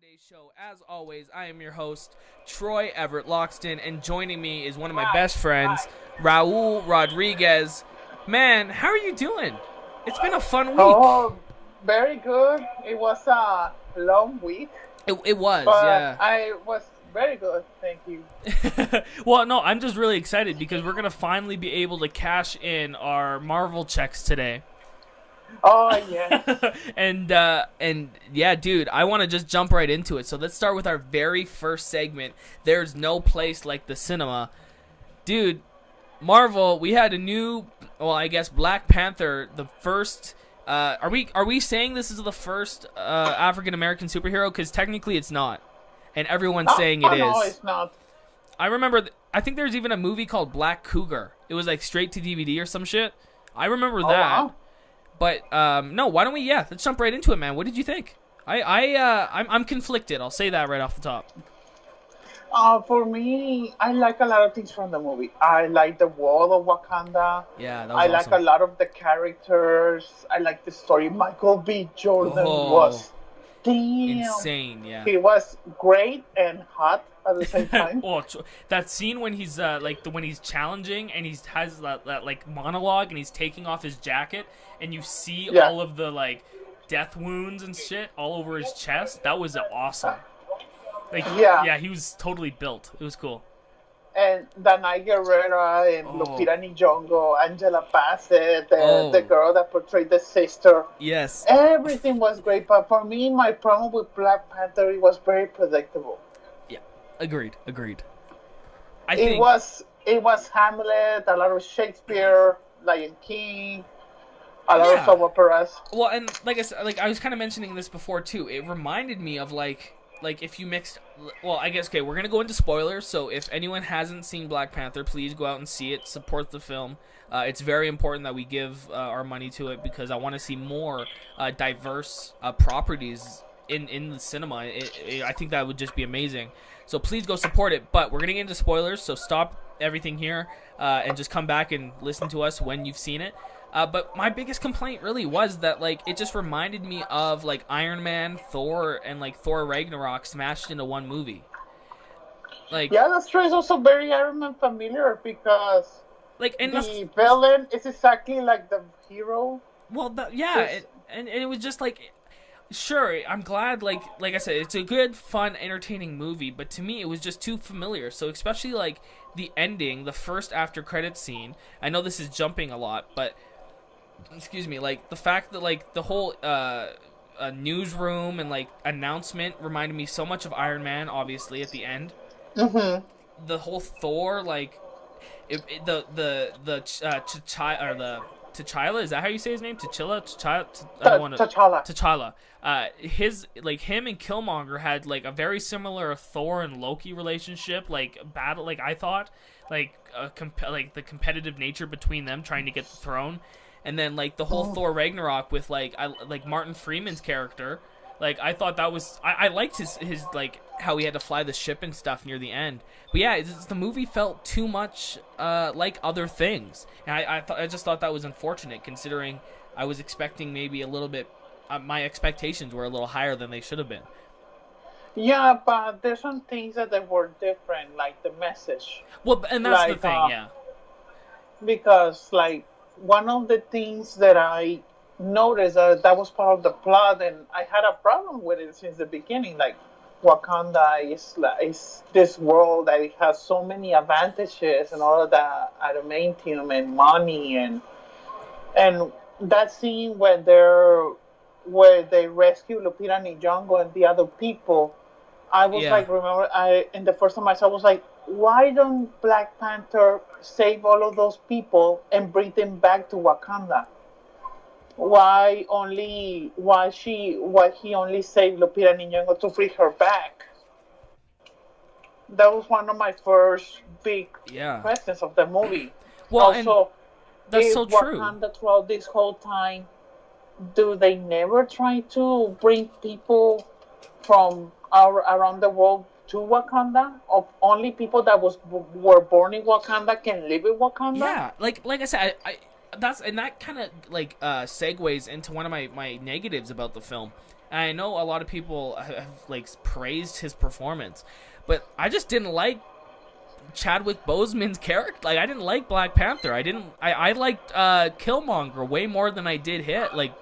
Monday's show. As always, I am your host, Troy Everett Loxton, and joining me is one of my best friends, Raul Rodriguez. Man, how are you doing? It's been a fun week. Oh, very good. It was a long week. It was, but yeah. I was very good, thank you. Well, no, I'm just really excited because we're going to finally be able to cash in our Marvel checks today. Oh, yes. and yeah, dude, I want to just jump right into it. So let's start with our very first segment. There's no place like the cinema. Dude, Marvel, we had a new, well, I guess Black Panther, the first, are we saying this is the first African-American superhero? Because technically it's not. And everyone's saying it is. No, it's not. I remember, I think there's even a movie called Black Cougar. It was like straight to DVD or some shit. I remember that. Wow. But no, why don't we? Yeah, let's jump right into it, man. What did you think? I'm conflicted. I'll say that right off the top. For me, I like a lot of things from the movie. I like the world of Wakanda. Yeah, that was I like awesome. a lot of the characters. I like the story. Michael B. Jordan was insane. Yeah, he was great and hot at the same time. Oh, that scene when he's when he's challenging and he has that like monologue and he's taking off his jacket and you see all of the like death wounds and shit all over his chest. That was awesome. Like yeah, he was totally built. It was cool. And Danai Guerrera and Lupita Nyong'o, Angela Bassett, the girl that portrayed the sister. Yes. Everything was great, but for me, my problem with Black Panther, it was very predictable. Yeah, agreed. It was Hamlet, a lot of Shakespeare, Lion King, a lot of soap operas. Well, and like I said, like I was kind of mentioning this before too. It reminded me of like if you mixed, well, I guess, okay, we're going to go into spoilers, so if anyone hasn't seen Black Panther, please go out and see it, support the film. It's very important that we give our money to it because I want to see more diverse properties in the cinema. I think that would just be amazing. So please go support it, but we're going to get into spoilers, so stop everything here and just come back and listen to us when you've seen it. But my biggest complaint really was that, like, it just reminded me of, like, Iron Man, Thor, and, like, Thor Ragnarok smashed into one movie. Like, yeah, that's true. It's also very Iron Man familiar because like, and the villain is exactly like the hero. Well, and it was just, like, sure, I'm glad, like I said, it's a good, fun, entertaining movie, but to me, it was just too familiar. So, especially, like, the ending, the first after-credits scene, I know this is jumping a lot, but... excuse me, like the fact that like the whole newsroom and like announcement reminded me so much of Iron Man, obviously at the end. Mm-hmm. The whole Thor, like T'Challa, is that how you say his name? T'Challa. His like him and Killmonger had like a very similar Thor and Loki relationship, like battle. Like I thought, like like the competitive nature between them trying to get the throne. And then, like, the whole Thor Ragnarok with, like, Martin Freeman's character. Like, I thought that was... I liked his, like, how he had to fly the ship and stuff near the end. But, yeah, the movie felt too much like other things. And I just thought that was unfortunate, considering I was expecting maybe a little bit... my expectations were a little higher than they should have been. Yeah, but there's some things that they were different, like the message. Well, and that's the thing, yeah. Because, like... one of the things that I noticed that was part of the plot, and I had a problem with it since the beginning. Like, Wakanda is this world that it has so many advantages and all of that adamantium and money and that scene where they rescue Lupita Nyong'o and the other people. I was like, remember, in the first time I saw, I was like, why don't Black Panther save all of those people and bring them back to Wakanda? Why he only saved Lupita Nyong'o to free her back? That was one of my first big questions of the movie. Well, also, that's so true. Wakanda throughout this whole time, do they never try to bring people from around the world to Wakanda? Of only people that were born in Wakanda can live in Wakanda? Yeah, like I said, that kind of like segues into one of my negatives about the film. And I know a lot of people have like praised his performance, but I just didn't like Chadwick Boseman's character. Like, I didn't like Black Panther. I liked Killmonger way more than I did Hit. Like,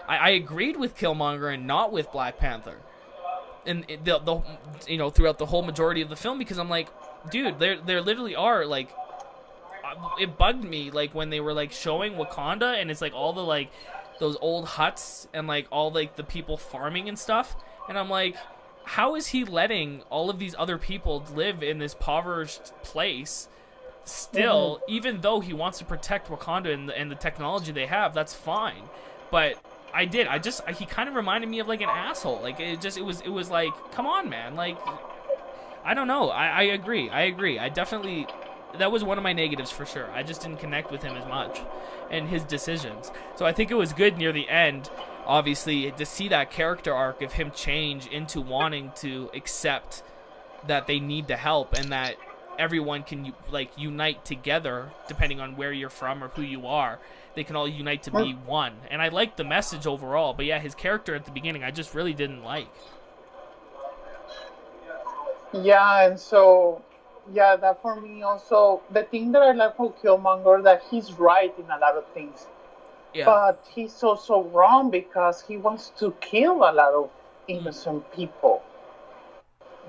I agreed with Killmonger and not with Black Panther. And the throughout the whole majority of the film, because I'm like, dude, there literally are like, it bugged me like when they were like showing Wakanda and it's like all the like those old huts and like all like the people farming and stuff, and I'm like, how is he letting all of these other people live in this impoverished place still, even though he wants to protect Wakanda and the technology they have? That's fine, but he kind of reminded me of like an asshole. Like it was like, come on, man. Like, I don't know. I agree. I definitely, that was one of my negatives for sure. I just didn't connect with him as much and his decisions. So I think it was good near the end, obviously, to see that character arc of him change into wanting to accept that they need the help and that everyone can like unite together depending on where you're from or who you are. They can all unite to be one. And I liked the message overall, but yeah, his character at the beginning I just really didn't like. Yeah, and so, yeah, that for me also, the thing that I like for Killmonger, that he's right in a lot of things. Yeah. But he's also wrong because he wants to kill a lot of innocent people.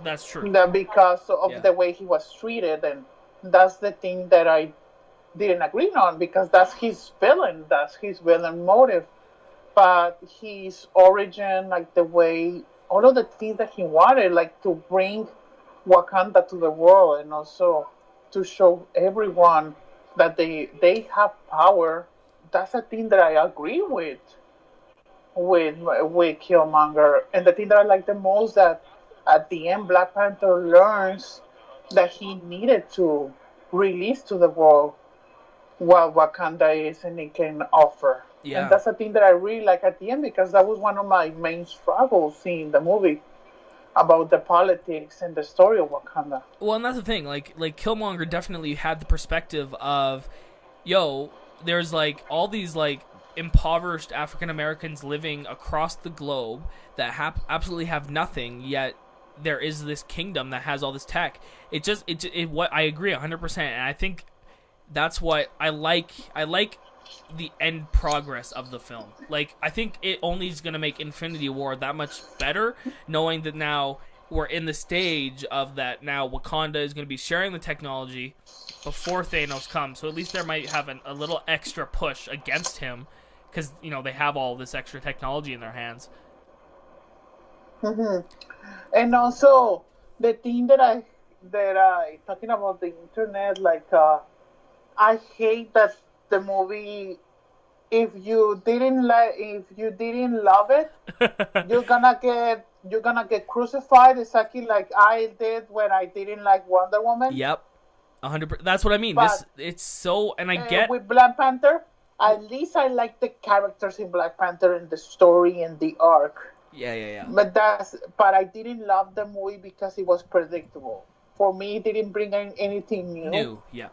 That's true. That because of the way he was treated, and that's the thing that I didn't agree on, because that's his villain motive. But his origin, like the way, all of the things that he wanted, like to bring Wakanda to the world and also to show everyone that they have power, that's a thing that I agree with Killmonger. And the thing that I like the most, that at the end Black Panther learns that he needed to release to the world what Wakanda is and it can offer. Yeah. And that's a thing that I really like at the end, because that was one of my main struggles in the movie, about the politics and the story of Wakanda. Well, and that's the thing, like Killmonger definitely had the perspective of, yo, there's like all these like impoverished African Americans living across the globe that absolutely have nothing, yet there is this kingdom that has all this tech. What I agree 100%, and I think that's what I like. I like the end progress of the film. Like, I think it only is going to make Infinity War that much better, knowing that now we're in the stage of that. Now Wakanda is going to be sharing the technology before Thanos comes, so at least there might have a little extra push against him, because they have all this extra technology in their hands. And also the thing that I talking about the internet, like I hate that the movie, if you didn't love it, you're gonna get crucified, exactly like I did when I didn't like Wonder Woman. Yep, 100%. That's what I mean. It's so, and I get with Black Panther. At least I like the characters in Black Panther and the story and the arc. Yeah. But I didn't love the movie because it was predictable. For me, it didn't bring anything new. Yeah.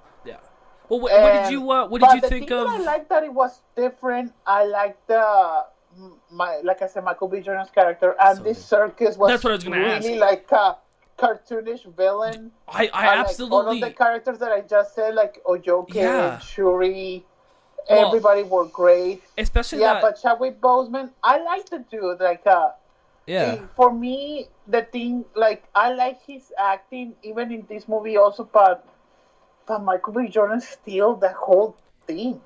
Well, what did you think of? I like that it was different. I liked like I said, Michael B. Jordan's character, and this circus was, that's what I was going to ask. Really like a cartoonish villain. I absolutely, all of the characters that I just said, like Ojoke, Shuri, everybody were great. Especially but Chadwick Boseman, I like the dude. Like for me, the thing, like, I like his acting even in this movie also, but Michael B. Jordan steals the whole thing.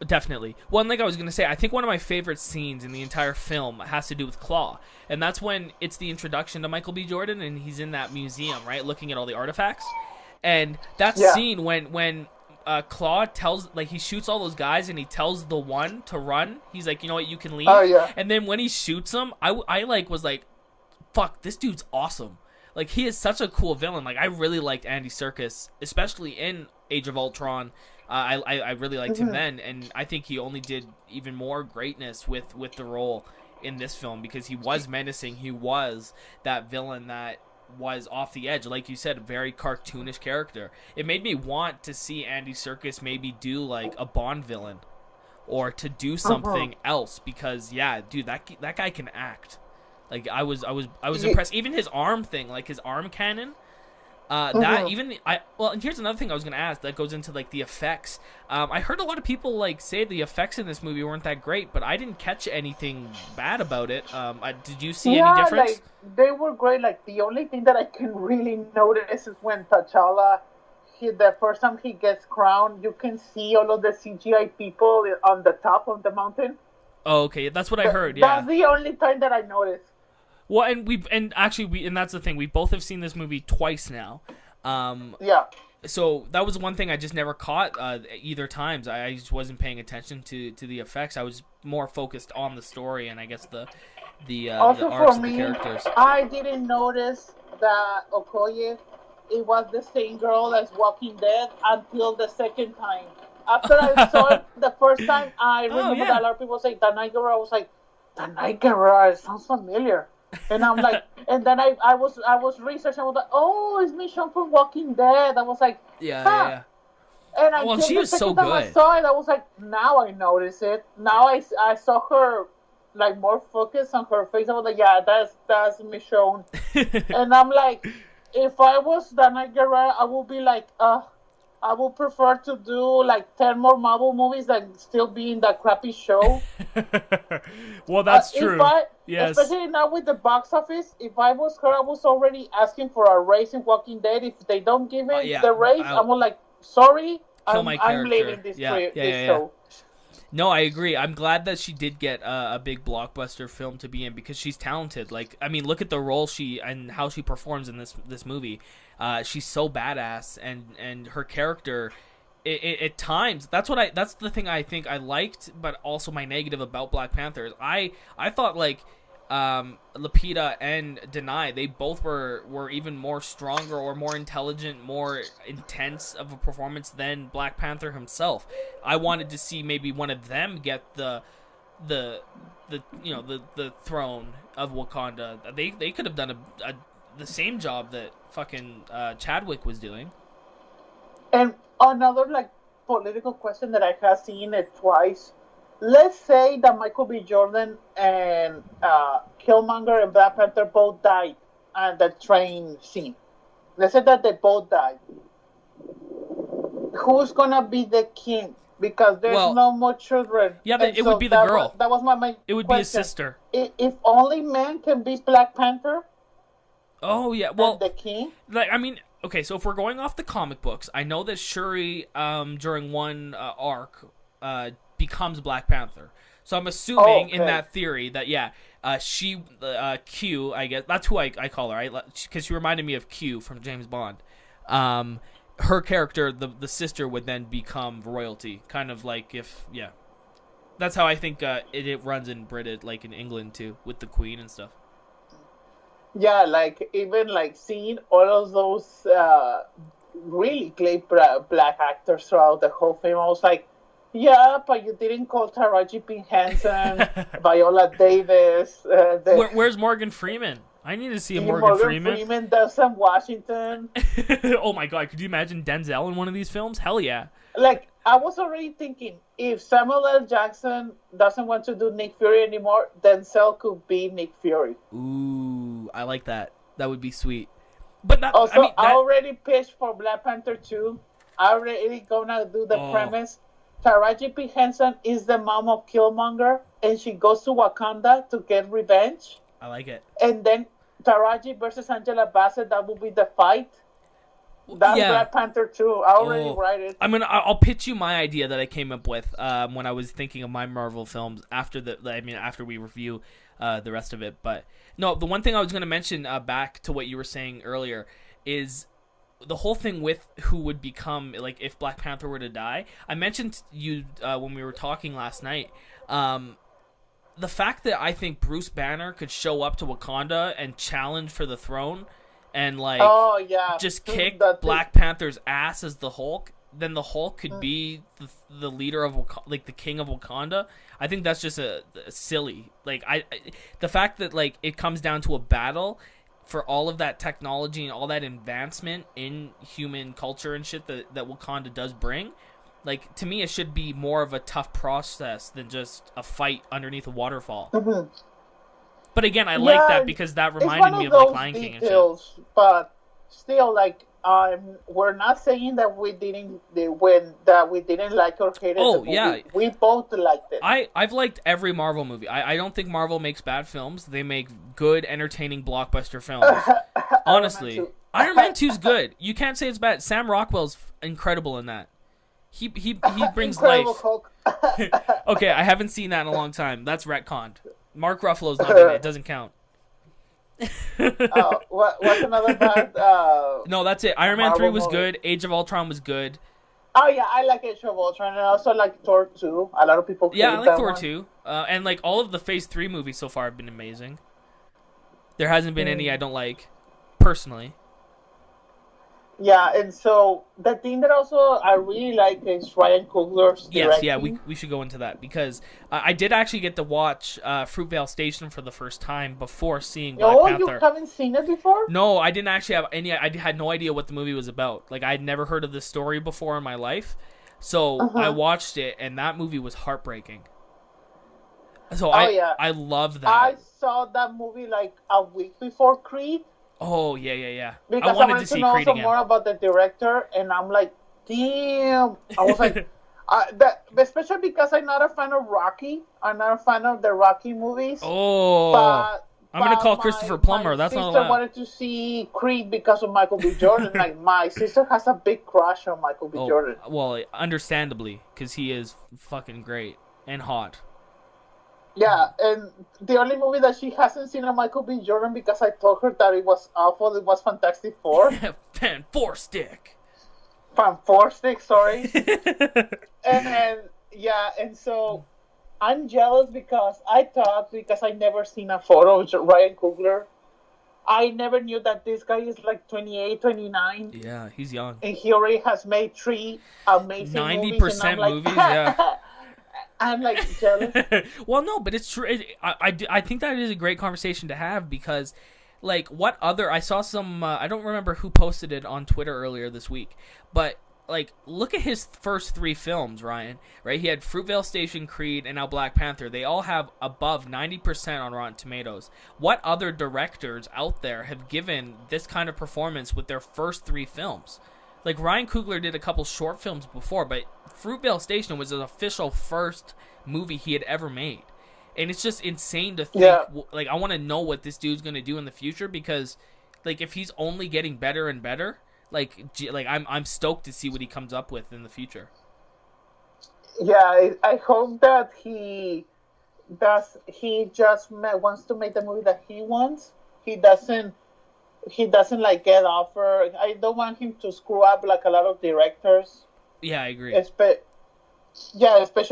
Definitely. One thing I was going to say, I think one of my favorite scenes in the entire film has to do with Claw. And that's when it's the introduction to Michael B. Jordan and he's in that museum, right, looking at all the artifacts. And that scene when Claw tells, like, he shoots all those guys and he tells the one to run. He's like, you know what, you can leave. Oh, yeah. And then when he shoots him, I was like, fuck, this dude's awesome. Like, he is such a cool villain. Like, I really liked Andy Serkis, especially in Age of Ultron. I really liked him then, and I think he only did even more greatness with the role in this film, because he was menacing. He was that villain that was off the edge. Like you said, a very cartoonish character. It made me want to see Andy Serkis maybe do like a Bond villain, or to do something else, because yeah, dude, that guy can act. Like I was impressed. Even his arm thing, like his arm cannon. That even and here's another thing I was gonna ask that goes into like the effects. I heard a lot of people like say the effects in this movie weren't that great, but I didn't catch anything bad about it. Did you see any difference? Like they were great. Like the only thing that I can really notice is when T'Challa, the first time he gets crowned, you can see all of the CGI people on the top of the mountain. Oh, okay, that's what I heard. Yeah, that's the only time that I noticed. Well, and that's the thing. We both have seen this movie twice now. Yeah. So that was one thing I just never caught either times. I just wasn't paying attention to the effects. I was more focused on the story and I guess the arcs of the characters. I didn't notice that Okoye, it was the same girl as Walking Dead until the second time. After I saw it the first time, I remember that a lot of people say the Night Girl. I was like, the Night Girl, it sounds familiar. And I'm like, and then I was researching. I was like, oh, it's Michonne from Walking Dead. I was like, yeah. And she was so good. I saw it. I was like, now I notice it. Now I saw her like more focused on her face. I was like, yeah, that's Michonne. And I'm like, if I was Dana Guerrero, I would be like, I would prefer to do like 10 more Marvel movies than still be in that crappy show. Well, that's true. Yes. Especially now with the box office, if I was her, I was already asking for a raise in Walking Dead. If they don't give me the raise, I'm like, sorry, I'm leaving this show. No, I agree. I'm glad that she did get a big blockbuster film to be in because she's talented. Like, I mean, look at the role and how she performs in this movie. She's so badass, and her character, at times, that's the thing I think I liked, but also my negative about Black Panther is I thought like Lupita and Denai, they both were even more stronger or more intelligent, more intense of a performance than Black Panther himself. I wanted to see maybe one of them get the throne of Wakanda. They could have done the same job that fucking Chadwick was doing. And another like political question that I have seen it twice. Let's say that Michael B. Jordan and Killmonger and Black Panther both died at the train scene. Let's say that they both died. Who's gonna be the king? Because there's no more children. Yeah, it would be the girl. That was my main It would question. be his sister. If only men can be Black Panther. Oh yeah, well, the king. Like, I mean, okay, so if we're going off the comic books, I know that Shuri, during one arc, becomes Black Panther. So I'm assuming in that theory that she Q, I guess that's who I call her, right? Because she reminded me of Q from James Bond. Her character, the sister, would then become royalty, kind of like that's how I think it runs in Britain, like in England too, with the Queen and stuff. Yeah, like even like seeing all of those really great black actors throughout the whole film, I was like, yeah, but you didn't call Taraji P. Henson, Viola Davis. Where's Morgan Freeman? I need to see a Morgan Freeman. Morgan Freeman does some Washington. Oh my god, could you imagine Denzel in one of these films? Hell yeah. Like, I was already thinking, if Samuel L. Jackson doesn't want to do Nick Fury anymore, Denzel could be Nick Fury. Ooh, I like that. That would be sweet. But that, also, I already pitched for Black Panther 2. I already gonna do the premise. Taraji P. Henson is the mom of Killmonger, and she goes to Wakanda to get revenge. I like it. And then Taraji versus Angela Bassett, that will be the fight. That's Black Panther 2. I already write it. I'll pitch you my idea that I came up with when I was thinking of my Marvel films after we review the rest of it. But no, the one thing I was going to mention back to what you were saying earlier is the whole thing with who would become, like, if Black Panther were to die. I mentioned to you when we were talking last night, the fact that I think Bruce Banner could show up to Wakanda and challenge for the throne and, like, just kick Black Panther's ass as the Hulk, then the Hulk could be the leader of like the king of Wakanda. I think that's just a silly. Like, the fact that, like, it comes down to a battle for all of that technology and all that advancement in human culture and shit that Wakanda does bring, like, to me, it should be more of a tough process than just a fight underneath a waterfall. Mm-hmm. But again, I like that because that reminded me of like Lion King and shit. But still, like, we're not saying that we didn't like or hate it. Oh yeah, we both liked it. I've liked every Marvel movie. I don't think Marvel makes bad films. They make good, entertaining blockbuster films. Honestly, Iron Man 2's good. You can't say it's bad. Sam Rockwell's incredible in that. He brings life. Hulk. Okay, I haven't seen that in a long time. That's retconned. Mark Ruffalo's not in it. It doesn't count. What's another bad? No, that's it. Iron Man 3 was movie? good. Age of Ultron was good. Oh yeah, I like Age of Ultron, and I also like Thor 2. A lot of people hate I like Thor one. 2. And like all of the Phase 3 movies so far have been amazing. There hasn't been any I don't like, personally. Yeah, and so the thing that also I really like is Ryan Coogler's directing. Yes, we should go into that because I did actually get to watch Fruitvale Station for the first time before seeing Black Panther. You haven't seen it before? No, I didn't actually have any. I had no idea what the movie was about. Like, I'd never heard of this story before in my life, so I watched it, and that movie was heartbreaking. So I love that. I saw that movie like a week before Creed. Oh, yeah. Because I wanted to know some more about the director, and I'm like, damn. I was like, especially because I'm not a fan of Rocky. I'm not a fan of the Rocky movies. Oh, I'm going to call Christopher Plummer. That's not allowed. My sister wanted to see Creed because of Michael B. Jordan. Like, my sister has a big crush on Michael B. Jordan. Well, understandably, because he is fucking great and hot. Yeah, and the only movie that she hasn't seen of Michael B. Jordan because I told her that it was awful, it was Fantastic Four. Fan Four Stick, sorry. and so I'm jealous because I never seen a photo of Ryan Coogler. I never knew that this guy is like 28, 29. Yeah, he's young. And he already has made 3 amazing 90% movies, yeah. I'm like jealous. Well, no, but it's true. I think that is a great conversation to have because, like, what other... I saw some... I don't remember who posted it on Twitter earlier this week, but, like, look at his first 3 films, Ryan, right? He had Fruitvale Station, Creed, and now Black Panther. They all have above 90% on Rotten Tomatoes. What other directors out there have given this kind of performance with their first 3 films? Like, Ryan Coogler did a couple short films before, but Fruitvale Station was his official first movie he had ever made. And it's just insane to think, like, I want to know what this dude's going to do in the future because, like, if he's only getting better and better, like I'm stoked to see what he comes up with in the future. Yeah, I hope that he just wants to make the movie that he wants. He doesn't like get offer. I don't want him to screw up like a lot of directors. Yeah, I agree. Especially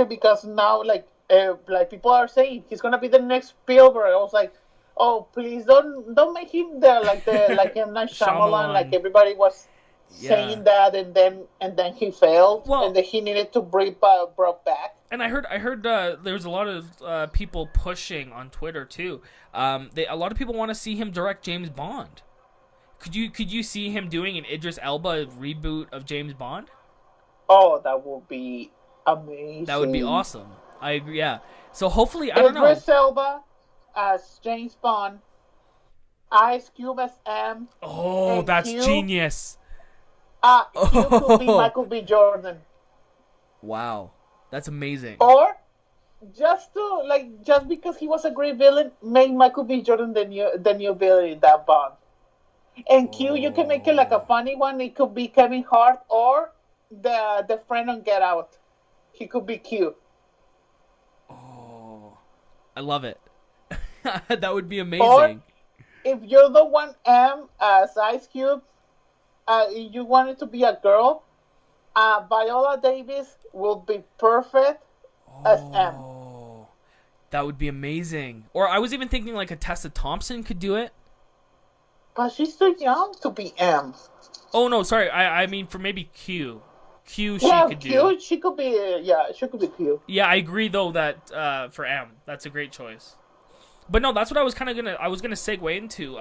because now like people are saying he's gonna be the next Spielberg. I was like, oh please don't make him like M. Night Shyamalan. Like everybody was saying that, and then he failed, and then he needed to bring Brock back. And I heard there was a lot of people pushing on Twitter too. A lot of people want to see him direct James Bond. Could you see him doing an Idris Elba reboot of James Bond? Oh, that would be amazing. That would be awesome. I agree. Yeah. So hopefully, I don't know. Idris Elba as James Bond, Ice Cube as M. Oh, that's genius. Q could be Michael B. Jordan. Wow, that's amazing. Or just because he was a great villain, make Michael B. Jordan the new villain in that Bond. And Q, you can make it like a funny one. It could be Kevin Hart or the friend on Get Out. He could be Q. Oh, I love it. That would be amazing. Or if you're the one M as Ice Cube, you want it to be a girl, Viola Davis will be perfect as M. That would be amazing. Or I was even thinking like a Tessa Thompson could do it. But she's too young to be M. Oh no, sorry. I mean for maybe Q. She could do. Q, she could be Q. Yeah, I agree though that for M, that's a great choice. But no, that's what I was gonna segue into,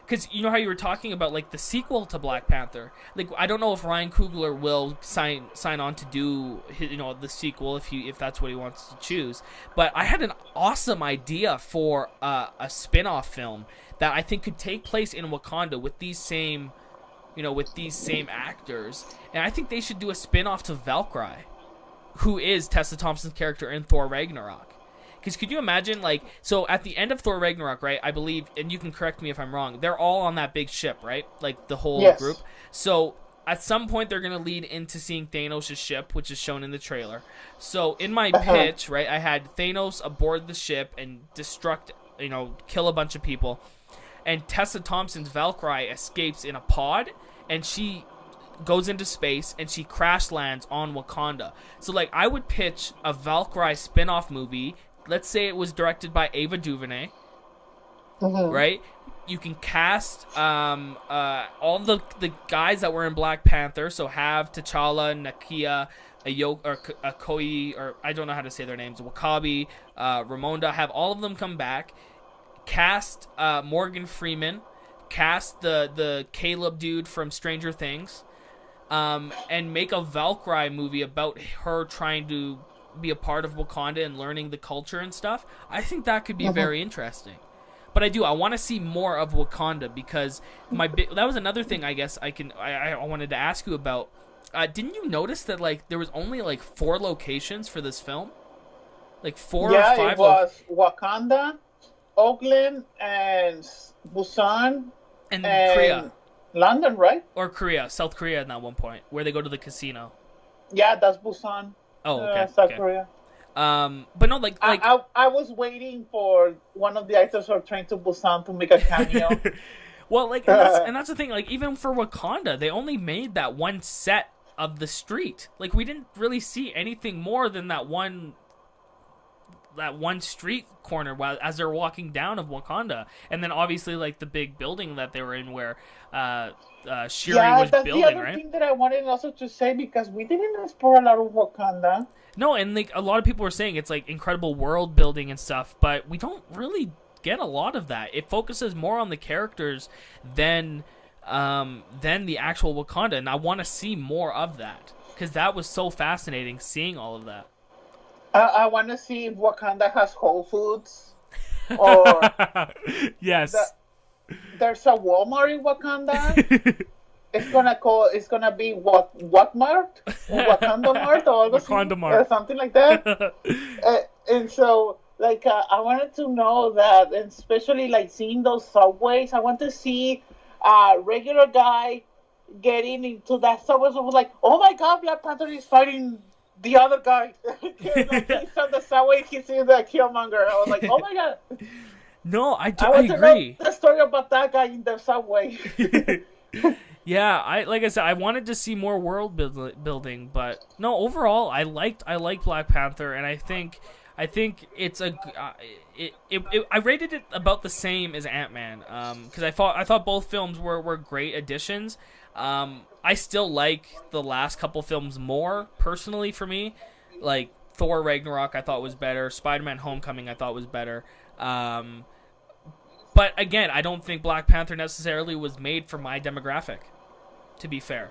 because you know how you were talking about like the sequel to Black Panther. Like I don't know if Ryan Coogler will sign on to do the sequel if that's what he wants to choose. But I had an awesome idea for a spin-off film that I think could take place in Wakanda with these same actors, and I think they should do a spin-off to Valkyrie, who is Tessa Thompson's character in Thor Ragnarok. Because could you imagine, like, so at the end of Thor Ragnarok, right, I believe, and you can correct me if I'm wrong, they're all on that big ship, right? Like, the whole group. So at some point, they're going to lead into seeing Thanos' ship, which is shown in the trailer. So in my pitch, right, I had Thanos aboard the ship and kill a bunch of people. And Tessa Thompson's Valkyrie escapes in a pod, and she goes into space, and she crash lands on Wakanda. So, like, I would pitch a Valkyrie spin-off movie. Let's say it was directed by Ava DuVernay, right? You can cast all the guys that were in Black Panther. So have T'Challa, Nakia, Okoye, or I don't know how to say their names, Wakabi, Ramonda. Have all of them come back. Cast Morgan Freeman. Cast the Caleb dude from Stranger Things. And make a Valkyrie movie about her trying to be a part of Wakanda and learning the culture and stuff. I think that could be very interesting. But I want to see more of Wakanda, because that was another thing I guess I wanted to ask you about. Didn't you notice that like there was only like 4 locations for this film? Like 4 or 5? Yeah, it was Wakanda, Oakland, and Busan, and Korea. London, right? Or Korea, South Korea at that one point, where they go to the casino. Yeah, that's Busan. Oh, okay. South Korea. But no, like I was waiting for one of the actors who are trying to Busan to make a cameo. Well, like, and that's the thing. Like, even for Wakanda, they only made that one set of the street. Like, we didn't really see anything more than that one street corner as they're walking down of Wakanda, and then obviously like the big building that they were in where Shuri was building, right? That's the other thing that I wanted also to say, because we didn't explore a lot of Wakanda. No, and like a lot of people were saying it's like incredible world building and stuff, but we don't really get a lot of that. It focuses more on the characters than the actual Wakanda, and I want to see more of that, because that was so fascinating seeing all of that. I want to see if Wakanda has Whole Foods, or yes, there's a Walmart in Wakanda. It's gonna be what Mart, Wakanda Mart, or Wakanda Mart, something like that. And so, like, I wanted to know that, and especially like seeing those subways. I want to see a regular guy getting into that subway. So I was like, oh my God, Black Panther is fighting the other guy. Like, he's on the subway, he sees the Killmonger. I was like, oh my God. No, I want agree. To know the story about that guy in the subway. Yeah, like I said, I wanted to see more world building, but no, overall, I liked Black Panther, and I think it's I rated it about the same as Ant-Man, because I thought both films were great additions. I still like the last couple films more, personally, for me. Like, Thor Ragnarok I thought was better. Spider-Man Homecoming I thought was better. But, again, I don't think Black Panther necessarily was made for my demographic, to be fair.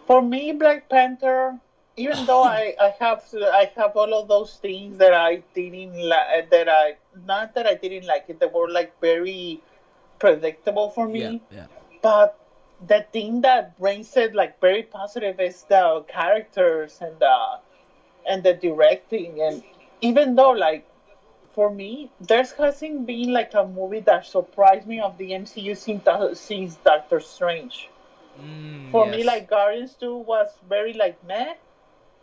For me, Black Panther, even though I have all of those things that I didn't like, not that I didn't like it, they were, like, very predictable for me. Yeah. But the thing that brings it like very positive is the characters and the directing. And even though, like, for me, there hasn't been like a movie that surprised me of the MCU since Doctor Strange. For me, like, Guardians 2 was very like meh.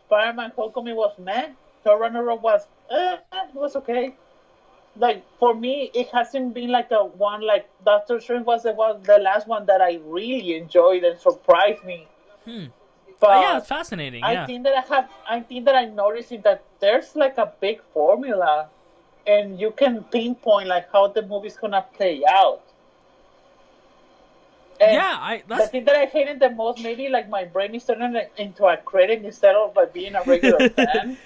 Spider-Man Homecoming was meh. Thor Ragnarok was it was okay. Like, for me, it hasn't been like a one, like Doctor Strange was the last one that I really enjoyed and surprised me. But yeah, it's fascinating. I think that I'm noticing that there's like a big formula, and you can pinpoint like how the movie's gonna play out. And the thing that I hated the most, maybe like my brain is turning into a critic instead of like being a regular fan.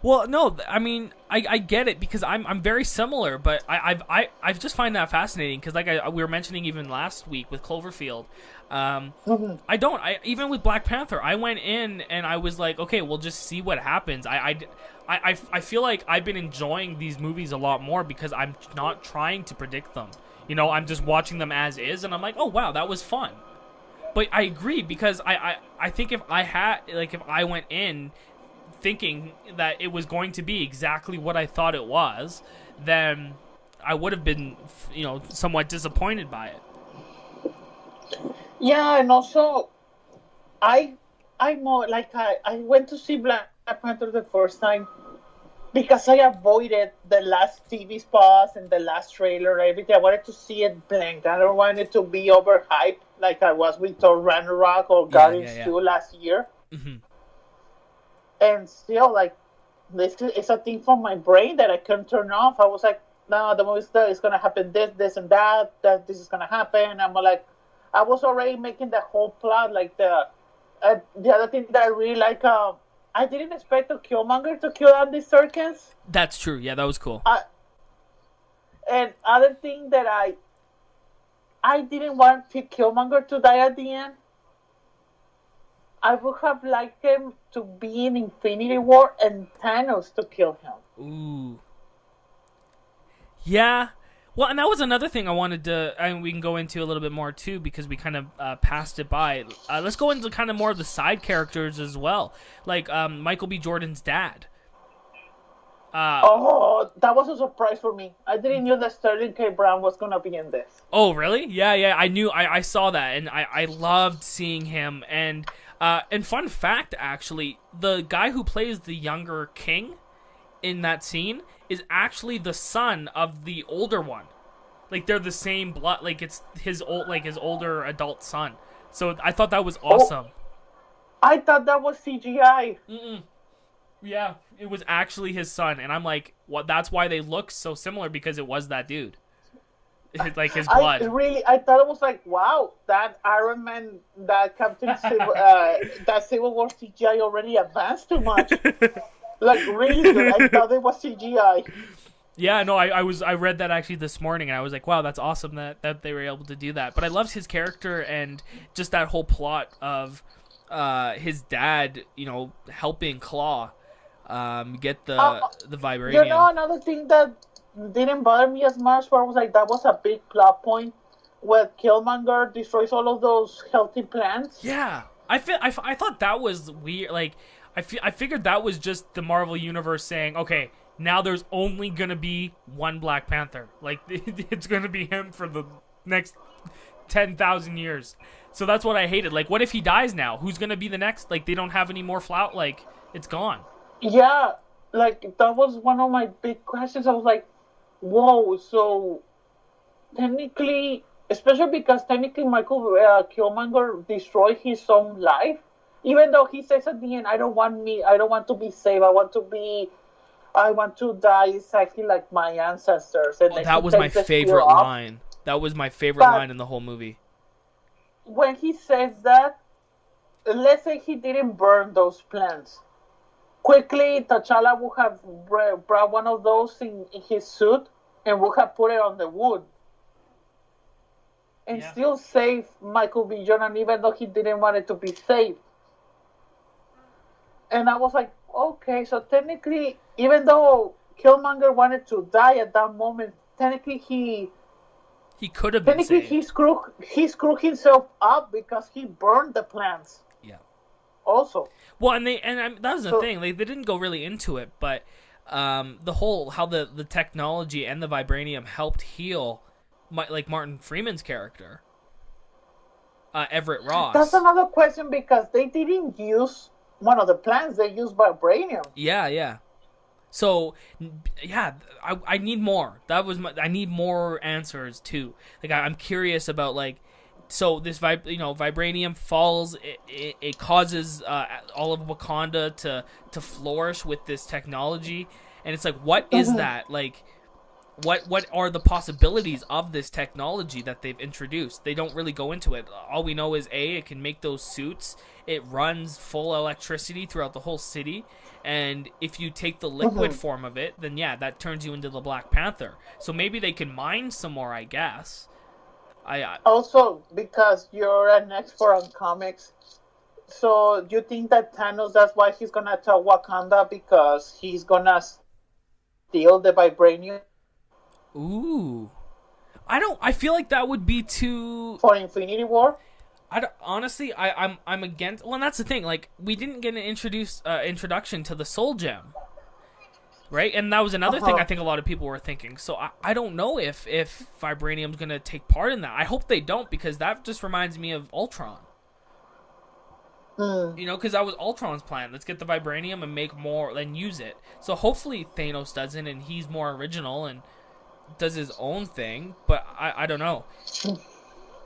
Well, no, I mean, I get it because I'm very similar, but I just find that fascinating because we were mentioning even last week with Cloverfield, I even with Black Panther, I went in and I was like, okay, we'll just see what happens. I feel like I've been enjoying these movies a lot more because I'm not trying to predict them. You know, I'm just watching them as is, and I'm like, oh wow, that was fun. But I agree because I think if I went in thinking that it was going to be exactly what I thought it was, then I would have been, somewhat disappointed by it. Yeah, and also I more like I went to see Black Panther the first time because I avoided the last TV spots and the last trailer, everything. I wanted to see it blank. I don't want it to be overhyped like I was with Thor Ragnarok or Guardians 2 last year. Mm-hmm. And still, like, this is a thing from my brain that I couldn't turn off. I was like, no, the movie is going to happen this, and that this is going to happen. I'm like, I was already making the whole plot. Like, the other thing that I really like, I didn't expect Killmonger to kill Andy Serkis. That's true. Yeah, that was cool. And other thing that I didn't want Killmonger to die at the end. I would have liked him to be in Infinity War and Thanos to kill him. Ooh. Yeah. Well, and that was another thing I wanted to, and we can go into a little bit more too, because we kind of passed it by. Let's go into kind of more of the side characters as well, like Michael B. Jordan's dad. That was a surprise for me. I didn't know that Sterling K. Brown was gonna be in this. Oh, really? Yeah. I knew. I saw that, and I loved seeing him. And fun fact, actually, the guy who plays the younger king in that scene is actually the son of the older one. Like, they're the same blood. Like, it's his older adult son. So I thought that was awesome. I thought that was CGI. Mm-mm. Yeah, it was actually his son, and I'm like, what? That's why they look so similar, because it was that dude. Like his blood. I thought it was like, wow, that Iron Man, that Captain Civil, that Civil War CGI already advanced too much. Like, really good. I thought it was CGI. Yeah, no, I read that actually this morning, and I was like, wow, that's awesome that they were able to do that. But I loved his character and just that whole plot of his dad, helping Claw get the vibranium. Another thing that didn't bother me as much, where I was like, that was a big plot point, where Killmonger destroys all of those healthy plants. Yeah, I thought that was weird. Like, I figured that was just the Marvel Universe saying, okay, now there's only gonna be one Black Panther. Like, it's gonna be him for the next 10,000 years. So that's what I hated. Like, what if he dies now? Who's gonna be the next? Like, they don't have any more flout. Like, it's gone. Yeah, like, that was one of my big questions. I was like, whoa, so technically, especially because technically Michael Killmonger destroyed his own life, even though he says at the end, I don't want to be saved, I want to die exactly like my ancestors. And that was my favorite line. That was my favorite line in the whole movie. When he says that, let's say he didn't burn those plants. Quickly, T'Challa would have brought one of those in his suit and would have put it on the wood. And still save Michael B. Jordan, even though he didn't want it to be saved. And I was like, okay, so technically, even though Killmonger wanted to die at that moment, technically he could have been saved. He screwed himself up because he burned the plants. Yeah. Also. Well, and that was the thing. They didn't go really into it, but the whole how the technology and the vibranium helped heal, like Martin Freeman's character, Everett Ross. That's another question, because they didn't use one of the plants. They used vibranium. Yeah. So, yeah, I need more. I need more answers too. Like, I'm curious about, like, so this vibranium falls. It causes all of Wakanda to flourish with this technology, and it's like, what is that? Like, what are the possibilities of this technology that they've introduced? They don't really go into it. All we know is it can make those suits. It runs full electricity throughout the whole city, and if you take the liquid form of it, then yeah, that turns you into the Black Panther. So maybe they can mine some more, I guess. Also, because you're an expert on comics, so do you think that Thanos, that's why he's gonna tell Wakanda, because he's gonna steal the vibranium? Ooh. I feel like that would be too... For Infinity War? Honestly, I'm against... Well, that's the thing. Like, we didn't get an introduction to the Soul Gem. Right? And that was another thing I think a lot of people were thinking. So I don't know if Vibranium's going to take part in that. I hope they don't, because that just reminds me of Ultron. You know, because that was Ultron's plan. Let's get the Vibranium and make more and use it. So hopefully Thanos doesn't, and he's more original and does his own thing. But I don't know.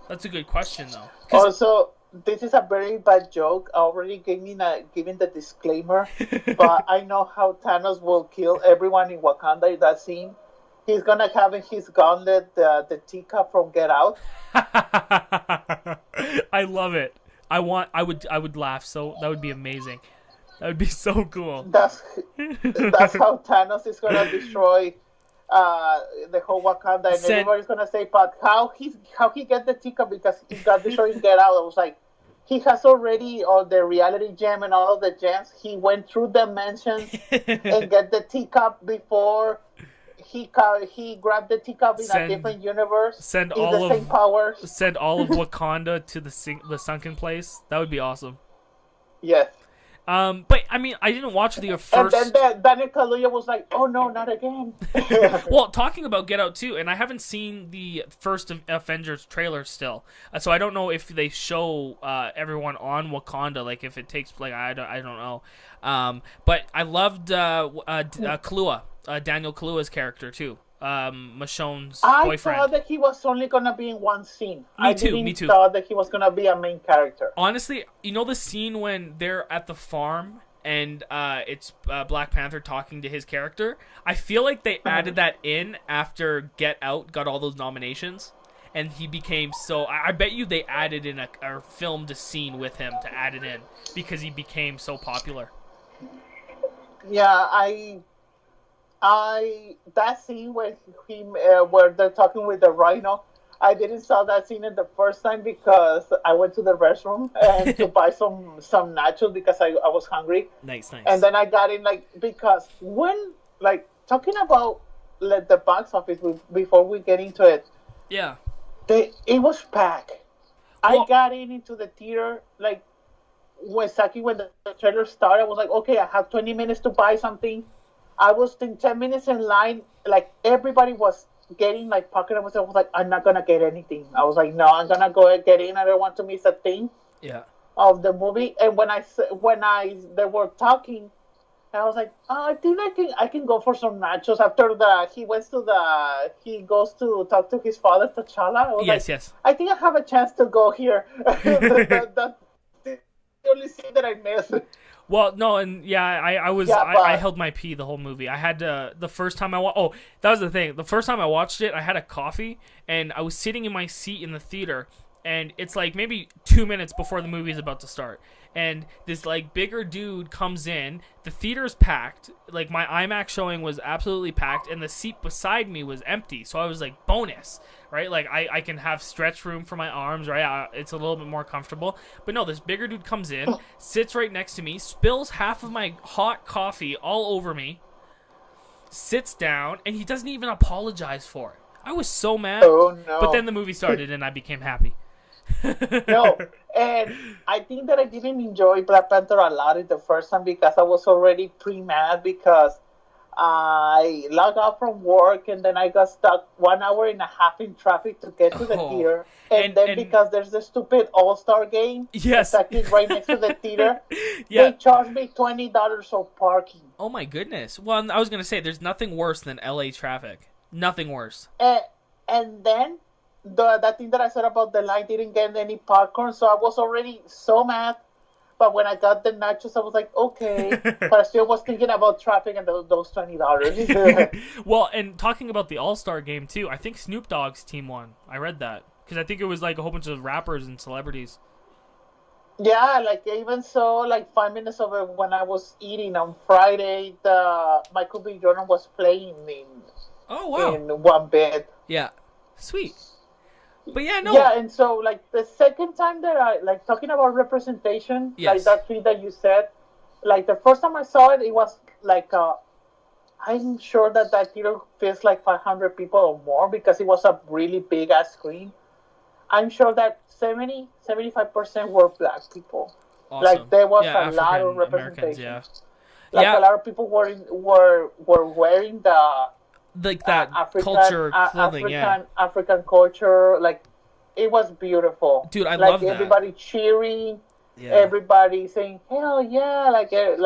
That's a good question, though. Also, this is a very bad joke. I already giving the disclaimer, but I know how Thanos will kill everyone in Wakanda in that scene. He's gonna have in his gauntlet the teacup from Get Out. I love it. I would laugh. So that would be amazing. That would be so cool. That's how Thanos is gonna destroy the whole Wakanda, and everybody's gonna say, "But how he get the teacup, because he got destroyed in Get Out?" I was like, he has already all the reality gem and all of the gems. He went through dimensions and get the teacup before he grabbed the teacup in a different universe. Send all of Wakanda to the sunken place. That would be awesome. Yes. But I mean, I didn't watch the first. And then Daniel Kaluuya was like, "Oh no, not again." Well, talking about Get Out too, and I haven't seen the first Avengers trailer still, so I don't know if they show everyone on Wakanda, like if it takes like I don't know. But I loved Kaluuya, Daniel Kaluuya's character too. Michonne's boyfriend. I thought that he was only gonna be in one scene. Me too. Thought that he was gonna be a main character. Honestly, you know the scene when they're at the farm and it's Black Panther talking to his character? I feel like they added that in after Get Out got all those nominations, and he became so... I bet you they added in or filmed a scene with him to add it in, because he became so popular. Yeah, that scene where where they're talking with the rhino, I didn't saw that scene in the first time because I went to the restroom and to buy some nachos because I was hungry. Nice. And then I got in because when talking about the box office before we get into it. Yeah. It was packed. Well, I got into the theater when the trailer started. I was like, okay, I have 20 minutes to buy something. I was in 10 minutes in line. Everybody was getting pocket. I was like, I'm not gonna get anything. I was like, no, I'm gonna go and get in. I don't want to miss a thing. Yeah. Of the movie. And when they were talking, I was like, oh, I think I can go for some nachos after he goes to talk to his father, T'Challa. Yes. I think I have a chance to go here. That's the only scene that I missed. Well, no, and yeah, I held my pee the whole movie. I had the first time that was the thing. The first time I watched it, I had a coffee, and I was sitting in my seat in the theater, and it's maybe 2 minutes before the movie is about to start. And this bigger dude comes in, the theater's packed, my IMAX showing was absolutely packed, and the seat beside me was empty. So I was like, bonus, right? I can have stretch room for my arms, right? It's a little bit more comfortable. But no, this bigger dude comes in, sits right next to me, spills half of my hot coffee all over me, sits down, and he doesn't even apologize for it. I was so mad. Oh, no. But then the movie started, and I became happy. No, and I think that I didn't enjoy Black Panther a lot in the first time because I was already pre-mad because I logged out from work and then I got stuck 1 hour and a half in traffic to get to the theater. And then because there's the stupid All-Star game exactly right next to the theater, they charged me $20 for parking. Oh my goodness. Well, I was going to say, there's nothing worse than LA traffic. Nothing worse. And then that thing that I said about the line didn't get any popcorn, so I was already so mad. But when I got the nachos, I was like, okay. But I still was thinking about traffic and those $20. Well, and talking about the All-Star game too, I think Snoop Dogg's team won. I read that because I think it was like a whole bunch of rappers and celebrities. Yeah, like even so, like 5 minutes of it when I was eating on Friday, the Michael B. Jordan was playing Oh wow! in one bed. Yeah, sweet. But yeah, no. Yeah, and so like the second time that I like talking about representation, Yes. like that tweet that you said, like the first time I saw it, it was like I'm sure that theater feels like 500 people or more because it was a really big ass screen. I'm sure that 75% were black people. Awesome. Like there was yeah, a lot of African representation. Americans, Like yeah. a lot of people were wearing the Like that African, culture clothing, African culture. Like it was beautiful. Dude, I like, love that. Everybody cheering, yeah. everybody saying hell yeah, like it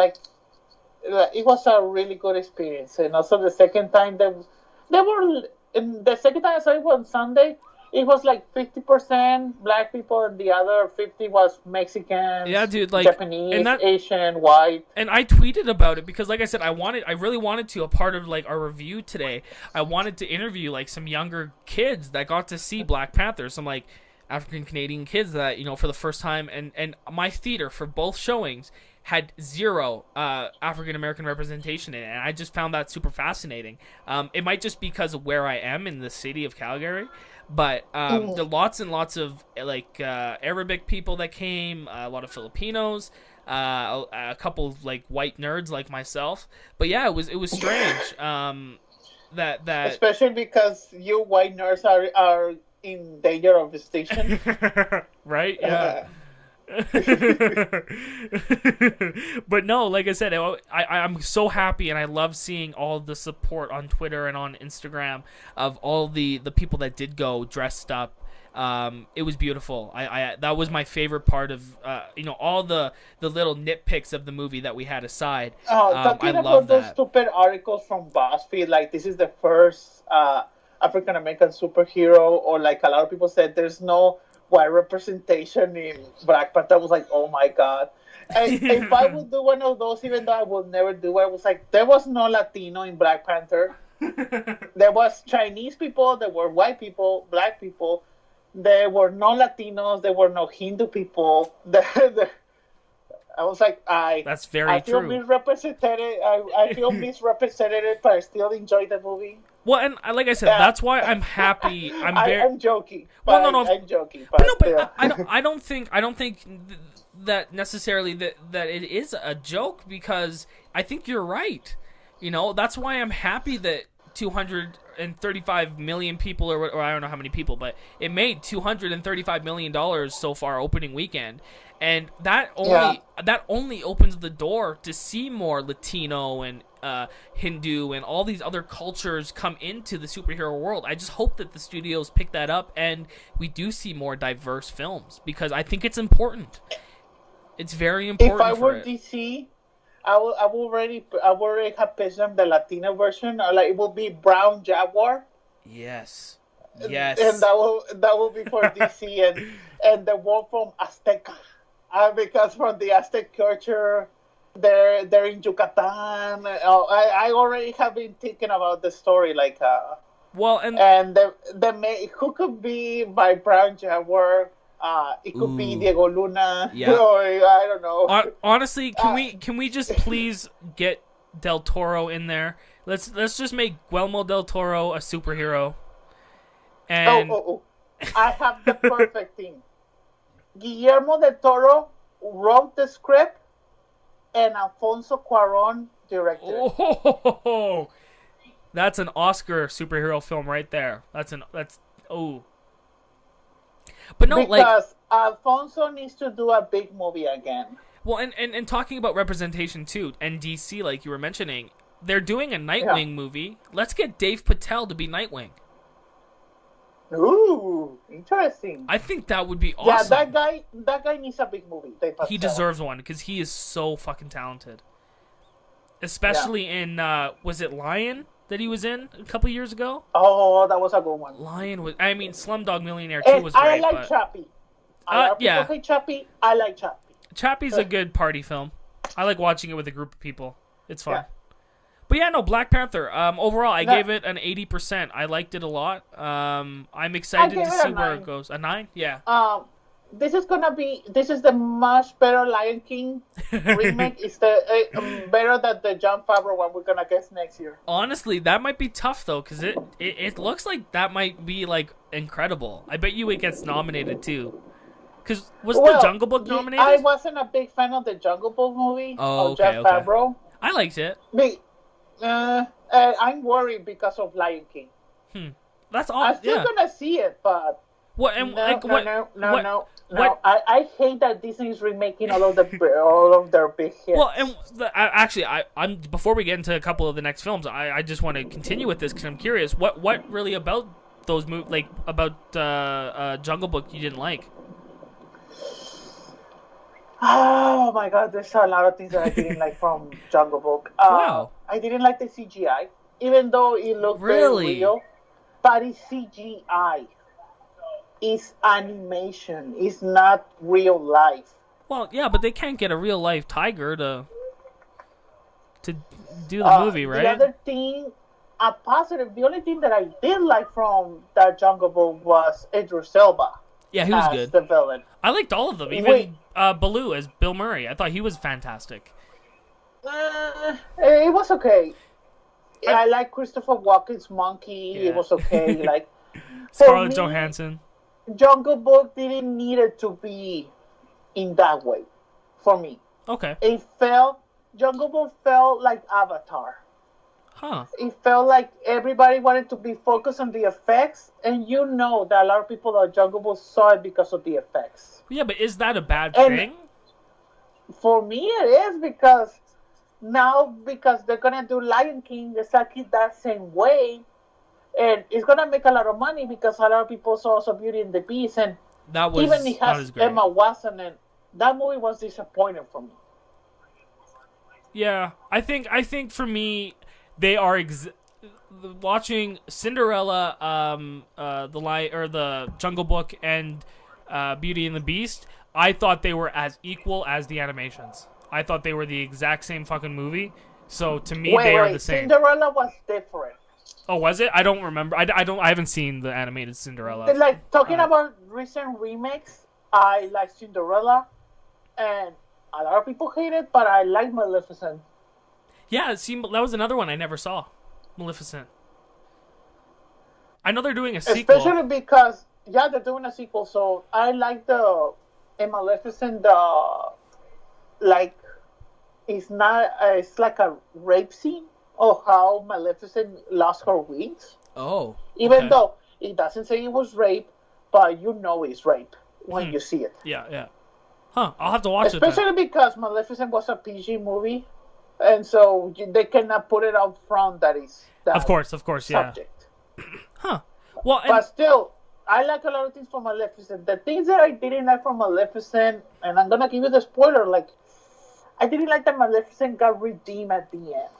was a really good experience. And also the second time they were in the second time I saw it was on Sunday. It was like 50% black people, and the other 50 was Mexican, Yeah, dude, like, Japanese, and that, Asian, white. And I tweeted about it because, like I said, I really wanted to, a part of like our review today, I wanted to interview like some younger kids that got to see Black Panther, some like African Canadian kids that, you know, for the first time, and my theater for both showings had zero African American representation in it, and I just found that super fascinating. It might just be because of where I am in the city of Calgary. But there are lots and lots of like Arabic people that came, a lot of Filipinos, a couple of like white nerds like myself. But yeah, it was strange. That Especially because you white nerds are in danger of extinction. Right? Yeah. But no, like I said, I'm so happy, and I love seeing all the support on Twitter and on Instagram of all the people that did go dressed up. It was beautiful. I that was my favorite part of all the little nitpicks of the movie that we had aside. Talking I about love those that. stupid articles from BuzzFeed, like this is the first African American superhero, or like a lot of people said there's no white representation in Black Panther. I was like, oh my god. And if I would do one of those, even though I would never do it, I was like, there was no Latino in Black Panther. There was Chinese people, there were white people, black people. There were no Latinos, there were no Hindu people. I was like, That's very I feel true. misrepresented. I feel misrepresented, but I still enjoy the movie. Well, and like I said, that's why I'm happy. I'm joking. Well, But no. I'm joking. But I don't think that necessarily that it is a joke, because I think you're right. You know, that's why I'm happy that 235 million people, or I don't know how many people, but it made $235 million so far opening weekend. And that only opens the door to see more Latino and Hindu and all these other cultures come into the superhero world. I just hope that the studios pick that up and we do see more diverse films, because I think it's important. It's very important. If I were DC, I will already have pitched them the Latino version. Like it will be Brown Jaguar. Yes. And that will be for DC and the one from Azteca. Because from the Aztec culture, they're in Yucatan. I already have been thinking about the story, like who could be my Brown Jaguar? It could be Diego Luna. Yeah. Or, I don't know. Honestly, can we just please get Del Toro in there? Let's just make Guillermo del Toro a superhero. And I have the perfect thing. Guillermo del Toro wrote the script, and Alfonso Cuarón directed. Oh, that's an Oscar superhero film right there. But no, because Alfonso needs to do a big movie again. Well, and talking about representation too, and DC, like you were mentioning, they're doing a Nightwing movie. Let's get Dave Patel to be Nightwing. Ooh, interesting. I think that would be awesome. Yeah, that guy needs a big movie. He deserves one, because he is so fucking talented. Especially in was it Lion that he was in a couple years ago? Oh, that was a good one. Lion was. Slumdog Millionaire 2 was great. I like Chappie. People say Chappie. I like Chappie. Chappie's a good party film. I like watching it with a group of people. It's fun. Yeah. But yeah, no, Black Panther. Overall, I gave it an 80%. I liked it a lot. I'm excited to see where it goes. A 9? Yeah. This is the much better Lion King remake. It's the better than the John Favreau one we're gonna get next year. Honestly, that might be tough though, because it looks like that might be like incredible. I bet you it gets nominated too. Because was the Jungle Book nominated? I wasn't a big fan of the Jungle Book movie of John Favreau. I liked it. I'm worried because of Lion King. That's all. I'm still gonna see it, but what? And no. I hate that Disney is remaking all of their big hits. Well, and I'm before we get into a couple of the next films, I just want to continue with this because I'm curious. What really about those movies, like about Jungle Book, you didn't like? Oh my God, there's a lot of things that I didn't like from Jungle Book. Wow. I didn't like the CGI, even though it looked very real. But it's CGI. It's animation. It's not real life. Well, yeah, but they can't get a real life tiger to do the movie, right? The other thing, a positive. The only thing that I did like from that Jungle Book was Idris Elba. Yeah, he was good. The villain. I liked all of them, even Baloo as Bill Murray. I thought he was fantastic. It was okay. I like Christopher Walken's monkey. Yeah. It was okay. Like Scarlett Johansson. Jungle Book didn't need it to be in that way for me. Okay. Jungle Book felt like Avatar. Huh. It felt like everybody wanted to be focused on the effects, and you know that a lot of people at Jungle Book saw it because of the effects. Yeah, but is that a bad thing? For me, it is because they're gonna do Lion King exactly that same way, and it's gonna make a lot of money because a lot of people saw Beauty and the Beast, and even it has Emma Watson, and that movie was disappointing for me. Yeah, I think for me, they are watching Cinderella, the Jungle Book, and Beauty and the Beast. I thought they were as equal as the animations. I thought they were the exact same fucking movie. So to me, they are the same. Cinderella was different. Oh, was it? I don't remember. I haven't seen the animated Cinderella. Like talking about recent remakes, I like Cinderella, and a lot of people hate it, but I like Maleficent. Yeah, see, that was another one I never saw. Maleficent. I know they're doing a sequel. Especially because, they're doing a sequel, so I like in Maleficent, it's like a rape scene of how Maleficent lost her wings. Oh. Even though it doesn't say it was rape, but you know it's rape when you see it. Yeah. Huh, I'll have to watch it. Especially because Maleficent was a PG movie, and so they cannot put it out front that is that Of course, subject. Yeah. Huh. Well, but still, I like a lot of things from Maleficent. The things that I didn't like from Maleficent, and I'm gonna give you the spoiler, like I didn't like that Maleficent got redeemed at the end.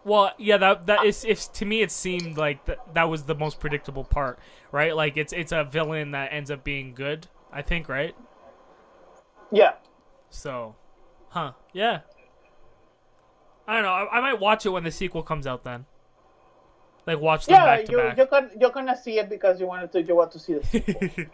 Well, yeah, that is, if to me it seemed like that was the most predictable part, right? Like it's a villain that ends up being good, I think, right? Yeah. So, yeah. I don't know. I might watch it when the sequel comes out then. Like watch them back to back. You're gonna see it because you want to see the sequel.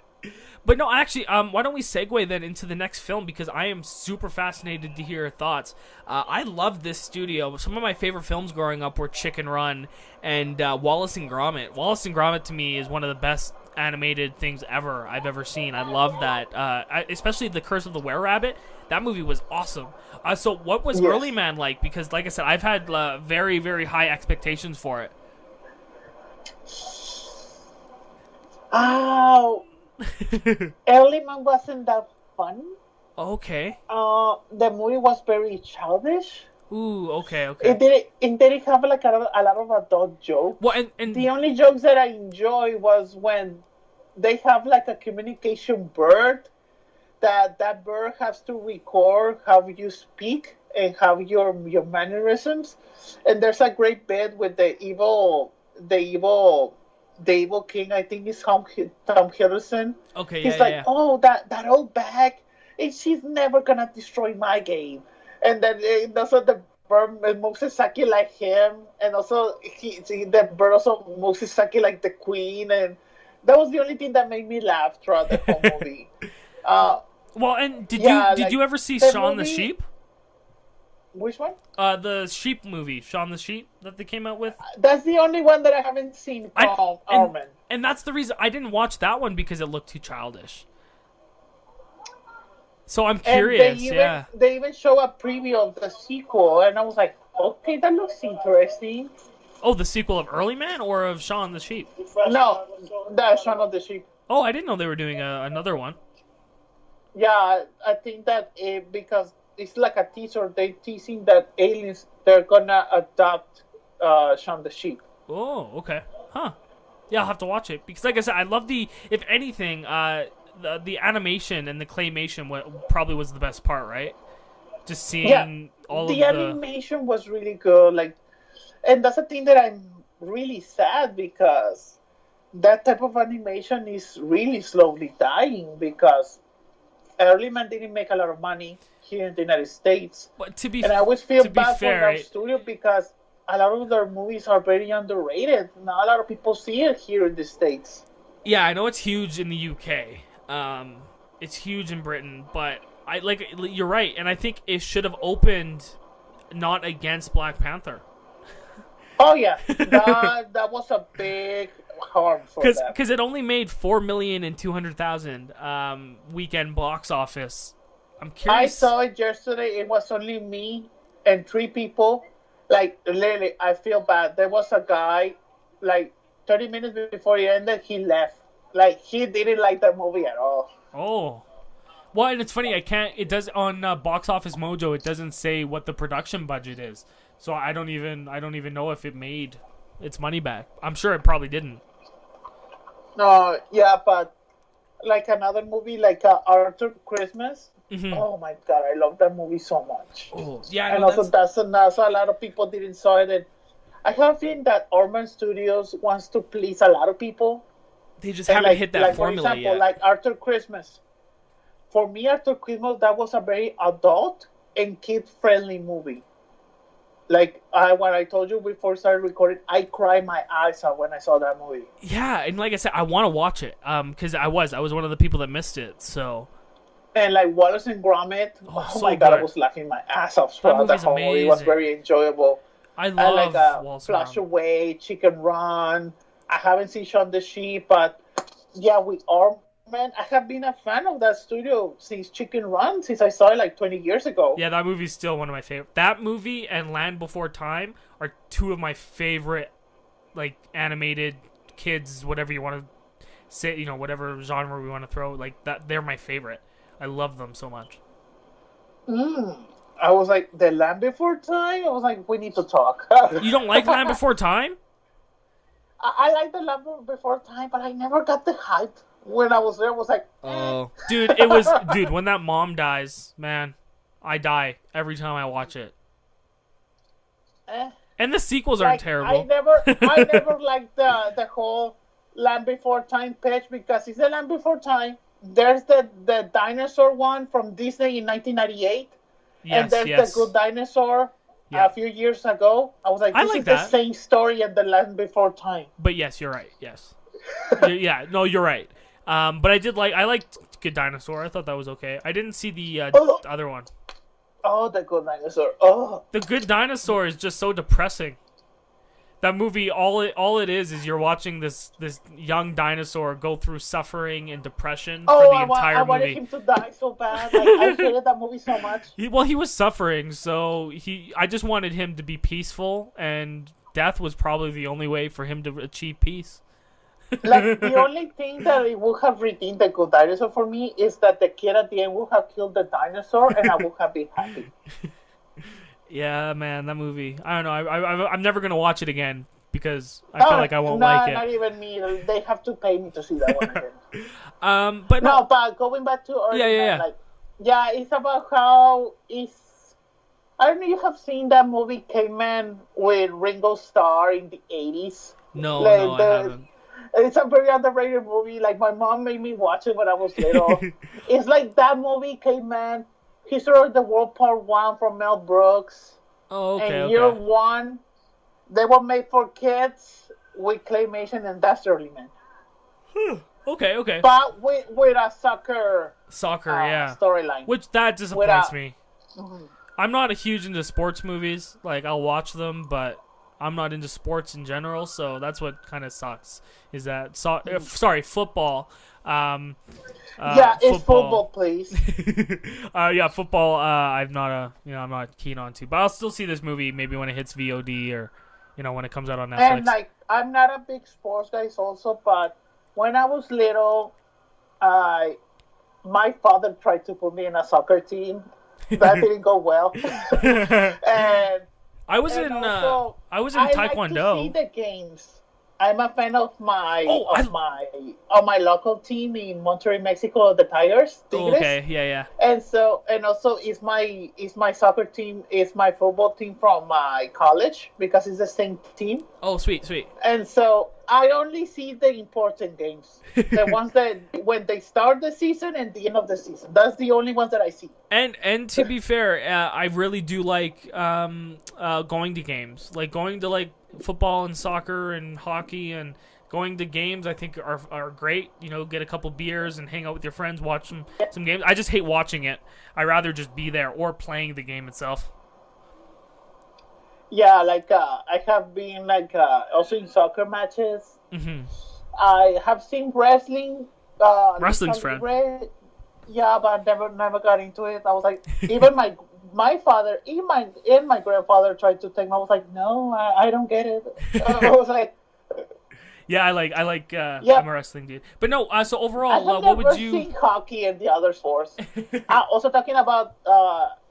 But no, actually, why don't we segue then into the next film, because I am super fascinated to hear your thoughts. I love this studio. Some of my favorite films growing up were Chicken Run and Wallace and Gromit. Wallace and Gromit to me is one of the best animated things I've ever seen. I love that, especially The Curse of the Were-Rabbit. That movie was awesome. So what was Early Man like? Because like I said, I've had very, very high expectations for it. Oh, Early Man wasn't that fun. Okay. The movie was very childish. Ooh, okay. It didn't have like a lot of adult jokes. Well, and the only jokes that I enjoy was when they have like a communication bird that bird has to record how you speak and how your mannerisms. And there's a great bit with the evil king. I think is Tom Hiddleston. Okay, he's like, oh, that old bag and she's never gonna destroy my game. And then also the bird moves exactly like him, and also the bird also moves exactly like the queen, and that was the only thing that made me laugh throughout the whole movie. Well, and did like, you ever see the Shaun the movie- Sheep? Which one? The sheep movie, Shaun the Sheep, that they came out with. That's the only one that I haven't seen from Armin. And that's the reason I didn't watch that one, because it looked too childish. So I'm curious. They even show a preview of the sequel, and I was like, okay, that looks interesting. Oh, the sequel of Early Man or of Shaun the Sheep? No, the Shaun of the Sheep. Oh, I didn't know they were doing another one. Yeah, I think that because it's like a teaser, they're teasing that aliens, they're gonna adopt Shaun the Sheep. Oh, okay. Huh. Yeah, I'll have to watch it. Because like I said, I love if anything, the animation and the claymation probably was the best part, right? Just seeing all of the animation was really good. Like, and that's the thing that I'm really sad, because that type of animation is really slowly dying, because Early Man didn't make a lot of money here in the United States. But and I always feel bad for fair, our studio, because a lot of their movies are very underrated. Not a lot of people see it here in the States. Yeah, I know it's huge in the UK. It's huge in Britain, but you're right, and I think it should have opened not against Black Panther. Oh yeah, that was a big harm for them. Because it only made $4,200,000 weekend box office. I'm curious. I saw it yesterday. It was only me and 3 people. Like, literally, I feel bad. There was a guy, like 30 minutes before it ended, he left. Like, he didn't like the movie at all. Oh. Well, and it's funny, it does on Box Office Mojo, it doesn't say what the production budget is. So I don't even know if it made its money back. I'm sure it probably didn't. No, yeah, but like another movie like Arthur Christmas. Mm-hmm. Oh my god, I love that movie so much. Oh, yeah, and also that's a lot of people didn't saw it. And I have a feeling that Orman Studios wants to please a lot of people. They just haven't hit that formula for example, yet. Like Arthur Christmas. For me, Arthur Christmas, that was a very adult and kid-friendly movie. Like what I told you before we started recording, I cried my eyes out when I saw that movie. Yeah, and like I said, I want to watch it because I was one of the people that missed it. So. And like Wallace and Gromit, so my god, good. I was laughing my ass off throughout the whole movie. It was very enjoyable. I love like Flash Away, Chicken Run. I haven't seen Shaun the Sheep, but yeah, we are. Man, I have been a fan of that studio since Chicken Run, since I saw it like 20 years ago. Yeah, that movie's still one of my favorite. That movie and Land Before Time are 2 of my favorite, like, animated kids, whatever you want to say, whatever genre we want to throw. Like, that, they're my favorite. I love them so much. I was like, The Land Before Time? I was like, we need to talk. You don't like Land Before Time? I like The Land Before Time, but I never got the hype. When I was there, I was like, oh, dude, when that mom dies, man, I die every time I watch it. And the sequels aren't terrible. I never liked the whole Land Before Time pitch, because it's The Land Before Time. There's the dinosaur one from Disney in 1998, and there's the Good Dinosaur a few years ago. I was like, this is the same story as The Land Before Time. But yes, you're right. Yes. Yeah, no, you're right. But I liked Good Dinosaur. I thought that was okay. I didn't see the other one. Oh, the Good Dinosaur. Oh, the Good Dinosaur is just so depressing. That movie, all it is you're watching this young dinosaur go through suffering and depression for the entire movie. I wanted him to die so bad. Like, I hated that movie so much. He was suffering, so I just wanted him to be peaceful, and death was probably the only way for him to achieve peace. Like, the only thing that it would have redeemed the Good Dinosaur for me is that the kid at the end would have killed the dinosaur, and I would have been happy. Yeah, man, that movie. I don't know. I'm never gonna watch it again because I feel like I won't like it. Not even me. They have to pay me to see that one again. But going back to early Man, like, it's about how I don't know. You have seen that movie Caveman with Ringo Starr in the 80s? No, I haven't. It's a very underrated movie. Like my mom made me watch it when I was little. It's like that movie, Caveman, History of the World Part One from Mel Brooks, Oh, okay, and Year okay. One. They were made for kids with claymation, and that's early man. Okay, okay. But with a soccer Soccer, yeah. storyline. Which that With disappoints a me. I'm not a huge into sports movies. Like I'll watch them, but I'm not into sports in general. So that's what kind of sucks. Is that sorry, football? it's football, please. Yeah, football. I'm not I'm not keen on to, but I'll still see this movie maybe when it hits VOD or when it comes out on Netflix. And like I'm not a big sports guy also, but when I was little, my father tried to put me in a soccer team. That didn't go well. and I was in also, I was in I Taekwondo. like to see the games. I'm a fan of my my local team in Monterrey, Mexico, the Tigers. Tigres. Okay, yeah. And also is my soccer team, is my football team from my college because it's the same team. Oh, sweet. And so I only see the important games, the ones that when they start the season and the end of the season. That's the only ones that I see. And to be fair, I really do like going to games, like going to like football and soccer and hockey and going to games. I think are great. Get a couple beers and hang out with your friends, watch some games. I just hate watching it. I rather just be there or playing the game itself. Yeah, like I have been like also in soccer matches. Mm-hmm. I have seen wrestling. Wrestling's friend. Yeah, but I never got into it. I was like, even my father, even my grandfather tried to take me. I was like, no, I don't get it. I was like, yeah, I like I'm a wrestling dude. But no, so overall, what would you? Seen hockey and the other sports. Also talking about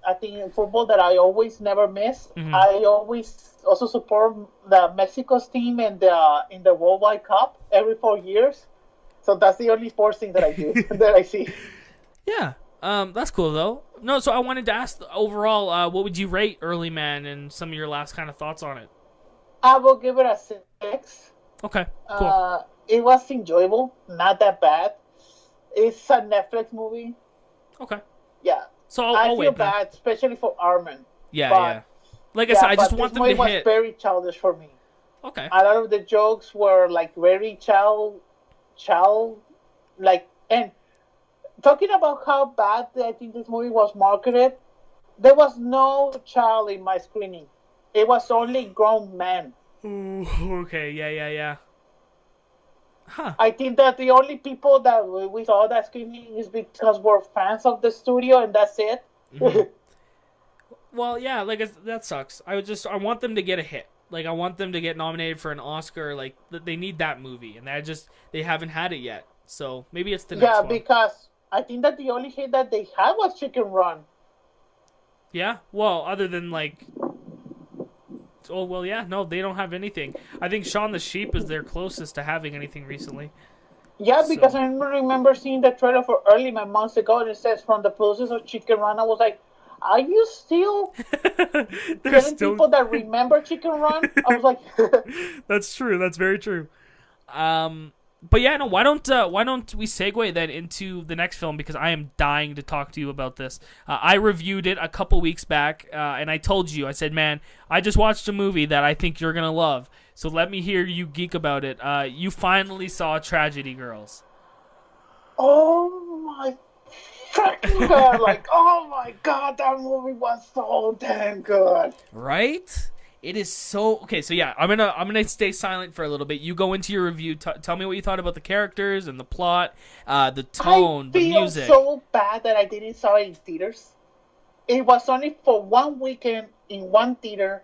I think in football that I always never miss. Mm-hmm. I always also support the Mexico's team in the Worldwide Cup every 4 years. So that's the only sports thing that I do that I see. Yeah, that's cool though. No, so I wanted to ask overall, what would you rate Early Man and some of your last kind of thoughts on it? I will give it a 6. Okay, cool. It was enjoyable, not that bad. It's a Netflix movie. Okay. Yeah. So I I'll feel bad, especially for Armin. Yeah. Like I said, I just want them to hit. This movie was very childish for me. Okay. A lot of the jokes were like very child, like, and talking about how bad I think this movie was marketed, there was no child in my screening. It was only grown men. Ooh, okay, yeah. Huh. I think that the only people that we saw that screening is because we're fans of the studio, and that's it. Mm-hmm. Well, yeah, like that sucks. I want them to get a hit. Like I want them to get nominated for an Oscar. Like they need that movie, and they haven't had it yet. So maybe it's the next one. Yeah, because I think that the only hit that they had was Chicken Run. Yeah, well, other than like. Oh, well, yeah, no, they don't have anything. I think Shaun the Sheep is their closest to having anything recently. Yeah, because I remember seeing the trailer for Early Man months ago, and it says from the producers of Chicken Run. I was like, are you still getting people that remember Chicken Run? I was like... That's true. That's very true. But yeah, no. Why don't we segue then into the next film, because I am dying to talk to you about this. I reviewed it a couple weeks back, and I told you, I said, man, I just watched a movie that I think you're gonna love. So let me hear you geek about it. You finally saw Tragedy Girls. Oh my freaking god! Like, oh my god, that movie was so damn good. Right? It is so okay. So yeah, I'm gonna stay silent for a little bit. You go into your review. Tell me what you thought about the characters and the plot, the tone, the music. I feel so bad that I didn't saw it in theaters. It was only for one weekend in one theater,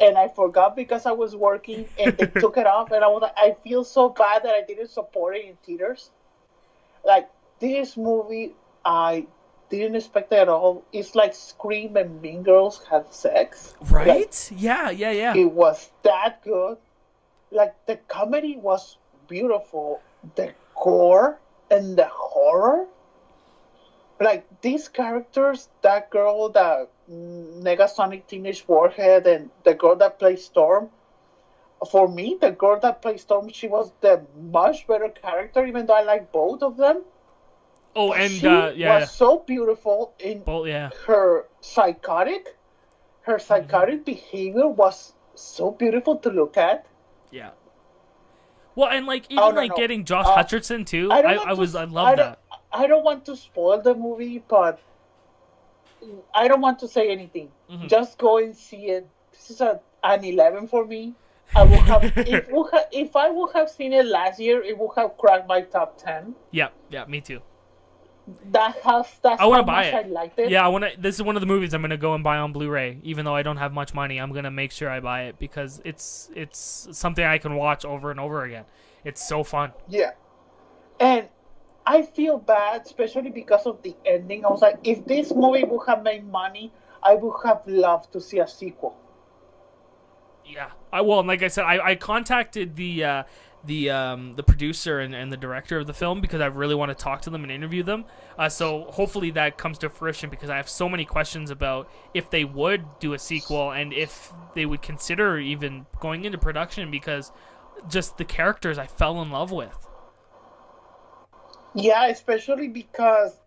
and I forgot because I was working, and they took it off. And I was like, I feel so bad that I didn't support it in theaters. Like this movie, I didn't expect it at all. It's like Scream and Mean Girls had sex. Right? Like, yeah. It was that good. Like, the comedy was beautiful. The gore and the horror. Like, these characters, that girl, that Negasonic Teenage Warhead, and the girl that plays Storm, for me, the girl that plays Storm, she was the much better character, even though I like both of them. Oh, and She yeah, was so beautiful in both, yeah, her psychotic. Her psychotic behavior was so beautiful to look at. yeah. Well, and like even like getting Josh Hutcherson too. I love that. I don't want to spoil the movie, but I don't want to say anything. Just go and see it. This is an 11 for me. I would have if I would have seen it last year, it would have cracked my top 10. Yeah, me too. That's I want to buy it. it. I liked it. Yeah, I want to. This is one of the movies I'm gonna go and buy on Blu-ray. Even though I don't have much money, I'm gonna make sure I buy it because it's something I can watch over and over again. It's so fun. Yeah, and I feel bad, especially because of the ending. I was like, if this movie would have made money, I would have loved to see a sequel. Yeah, like I said, I contacted the producer and the director of the film because I really want to talk to them and interview them. So hopefully that comes to fruition because I have so many questions about if they would do a sequel and if they would consider even going into production because just the characters I fell in love with. Yeah, especially because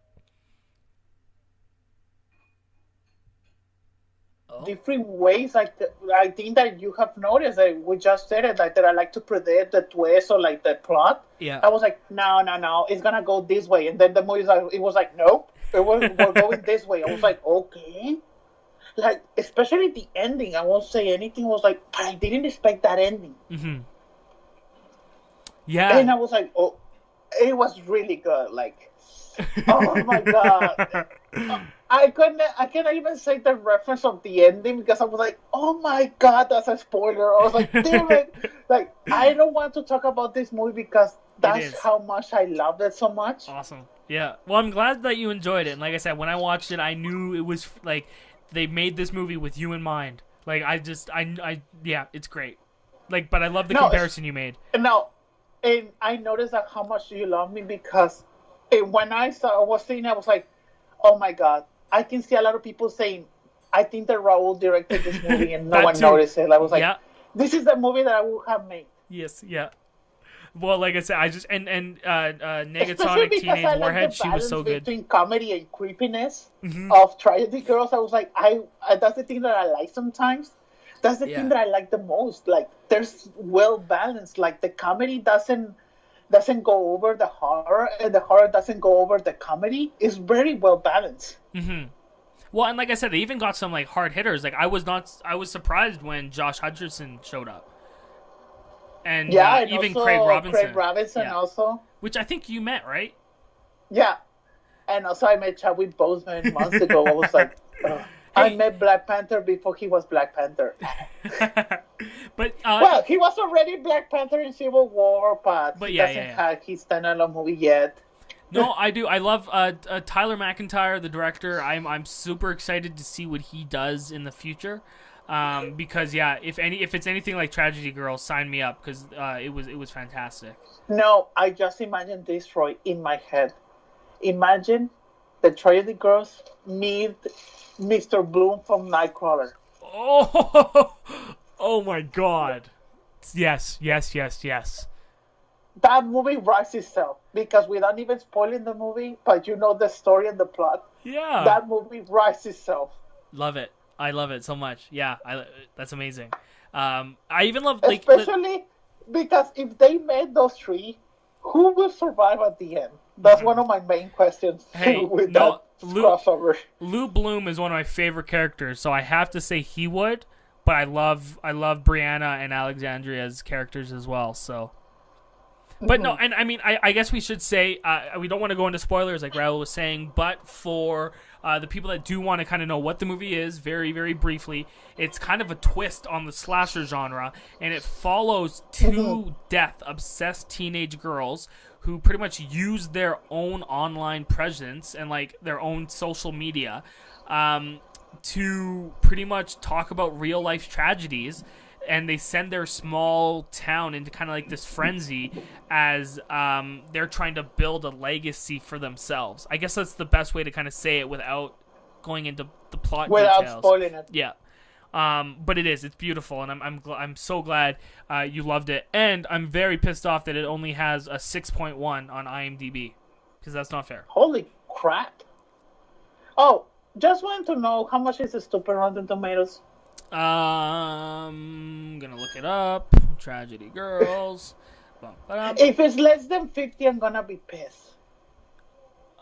different ways. Like I think that you have noticed that we just said it, like that I like to predict the twist or like the plot. Yeah, I was like, no, it's gonna go this way, and then the movie it was like, nope, we're going this way. I was like, okay, like especially the ending. I won't say anything. I was like, I didn't expect that ending. Yeah, and I was like, oh, it was really good. Like, oh my god. I cannot even say the reference of the ending because I was like, oh my god, that's a spoiler. I was like, damn it. Like, I don't want to talk about this movie because that's how much I loved it so much. Awesome. Yeah. Well, I'm glad that you enjoyed it. And like I said, when I watched it, I knew it was like they made this movie with you in mind. Like, yeah, it's great. Like, but I love the comparison you made. No, and I noticed that how much you love me because when I was seeing it, I was like, oh my god. I can see a lot of people saying, I think that Raul directed this movie and no one noticed it. I was like, this is the movie that I would have made. Yes, yeah. Well, like I said, I just, and Negasonic Teenage Warhead, she was so good. Between comedy and creepiness of Tragedy Girls, I was like, that's the thing that I like sometimes. That's the thing that I like the most. Like, there's well balanced. Like, the comedy doesn't go over the horror, and the horror doesn't go over the comedy. It's very well balanced. Well, and like I said, they even got some like hard hitters. Like I was surprised when Josh Hutcherson showed up, and and even also Craig Robinson. Craig Robinson also, which I think you met, right? Yeah, and also I met Chadwick Boseman months ago. I was like, I met Black Panther before he was Black Panther. But well, he was already Black Panther in Civil War, but he doesn't have his standalone movie yet. No, I do. I love Tyler McIntyre, the director. I'm super excited to see what he does in the future. Because if it's anything like Tragedy Girls, sign me up because it was fantastic. No, I just imagine this, Roy, in my head. Imagine the Tragedy Girls meet Mr. Bloom from Nightcrawler. Oh my God! Yes. That movie writes itself because without even spoiling the movie, but you know the story and the plot. Yeah. That movie writes itself. Love it. I love it so much. Yeah, that's amazing. I even love especially because if they made those three, who will survive at the end? That's one of my main questions. With that crossover. Lou Bloom is one of my favorite characters, so I have to say he would. But I love Brianna and Alexandria's characters as well. So. But no, and I mean, I guess we should say, we don't want to go into spoilers like Raul was saying, but for the people that do want to kind of know what the movie is, very, very briefly, it's kind of a twist on the slasher genre, and it follows two death-obsessed teenage girls who pretty much use their own online presence and like their own social media to pretty much talk about real-life tragedies. And they send their small town into kind of like this frenzy as they're trying to build a legacy for themselves. I guess that's the best way to kind of say it without going into the plot details. Without spoiling it. Yeah. But it's beautiful, and I'm so glad you loved it. And I'm very pissed off that it only has a 6.1 on IMDb, because that's not fair. Holy crap! Oh, just wanted to know how much is the stupid Rotten Tomatoes? Gonna look it up. Tragedy Girls. If it's less than 50, I'm gonna be pissed.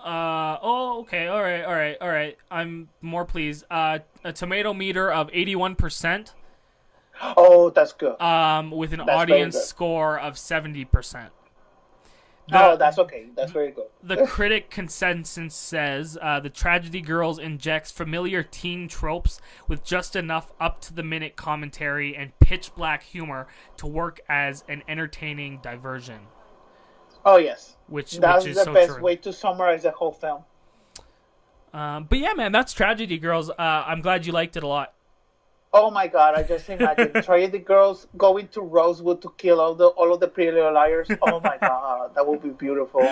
Okay. All right. I'm more pleased. A tomato meter of 81%. Oh, that's good. With an That's audience very good. score of 70%. That's okay. That's very good. The critic consensus says the Tragedy Girls injects familiar teen tropes with just enough up-to-the-minute commentary and pitch-black humor to work as an entertaining diversion. Oh, yes. Which That's is the so best true. way to summarize the whole film. But yeah, man, that's Tragedy Girls. I'm glad you liked it a lot. Oh my God! I just imagine Tragedy Girls going to Rosewood to kill all of the Pretty Little Liars. Oh my God, that would be beautiful.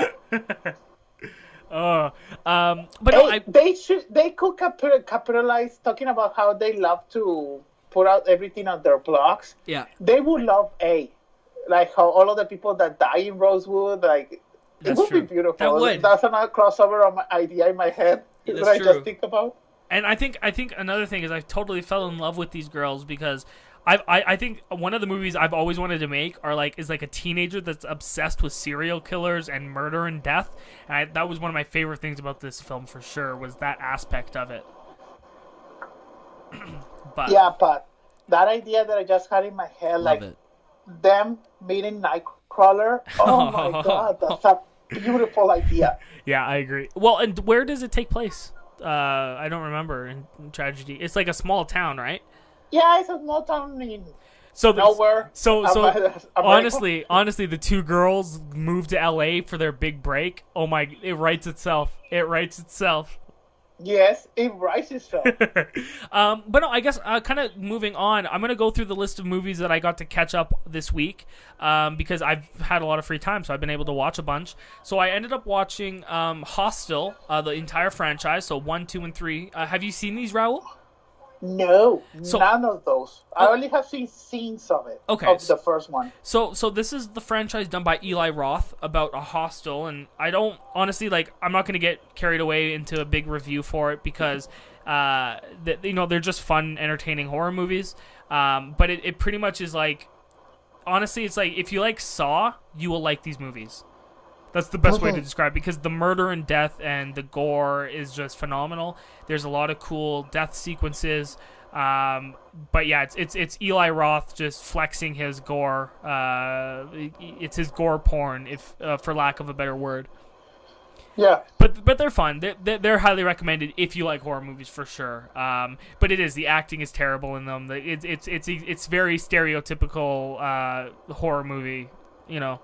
But no, They could capitalize talking about how they love to put out everything on their blogs. Yeah, They would love like how all of the people that die in Rosewood, like That's it would true. be beautiful. That would. That's another crossover of my idea in my head That's that I true. just think about. and I think another thing is I totally fell in love with these girls because I think one of the movies I've always wanted to make is like a teenager that's obsessed with serial killers and murder and death. And that was one of my favorite things about this film for sure, was that aspect of it. But that idea that I just had in my head, like it. them meeting Nightcrawler. Oh my God, that's a beautiful idea. Yeah, I agree. Well, and where does it take place? I don't remember in Tragedy. It's like a small town, right? Yeah, it's a small town in So nowhere. So America. honestly, the two girls moved to LA for their big break. Oh my! It writes itself. Yes, it writes itself. But no, I guess kind of moving on. I'm gonna go through the list of movies that I got to catch up this week because I've had a lot of free time, so I've been able to watch a bunch. So I ended up watching Hostel, the entire franchise, so 1, 2, and 3. Have you seen these, Raul? No, none of those. I only have seen scenes of it. Okay, Of the first one. So this is the franchise done by Eli Roth about a hostel, and I don't honestly I'm not gonna get carried away into a big review for it because they're just fun, entertaining horror movies. But it pretty much is honestly, it's like if you like Saw, you will like these movies. That's the best way to describe it because the murder and death and the gore is just phenomenal. There's a lot of cool death sequences. But yeah, it's Eli Roth just flexing his gore. It's his gore porn, if for lack of a better word. Yeah. But they're fun. They're highly recommended if you like horror movies for sure. But the acting is terrible in them. It's very stereotypical horror movie, you know.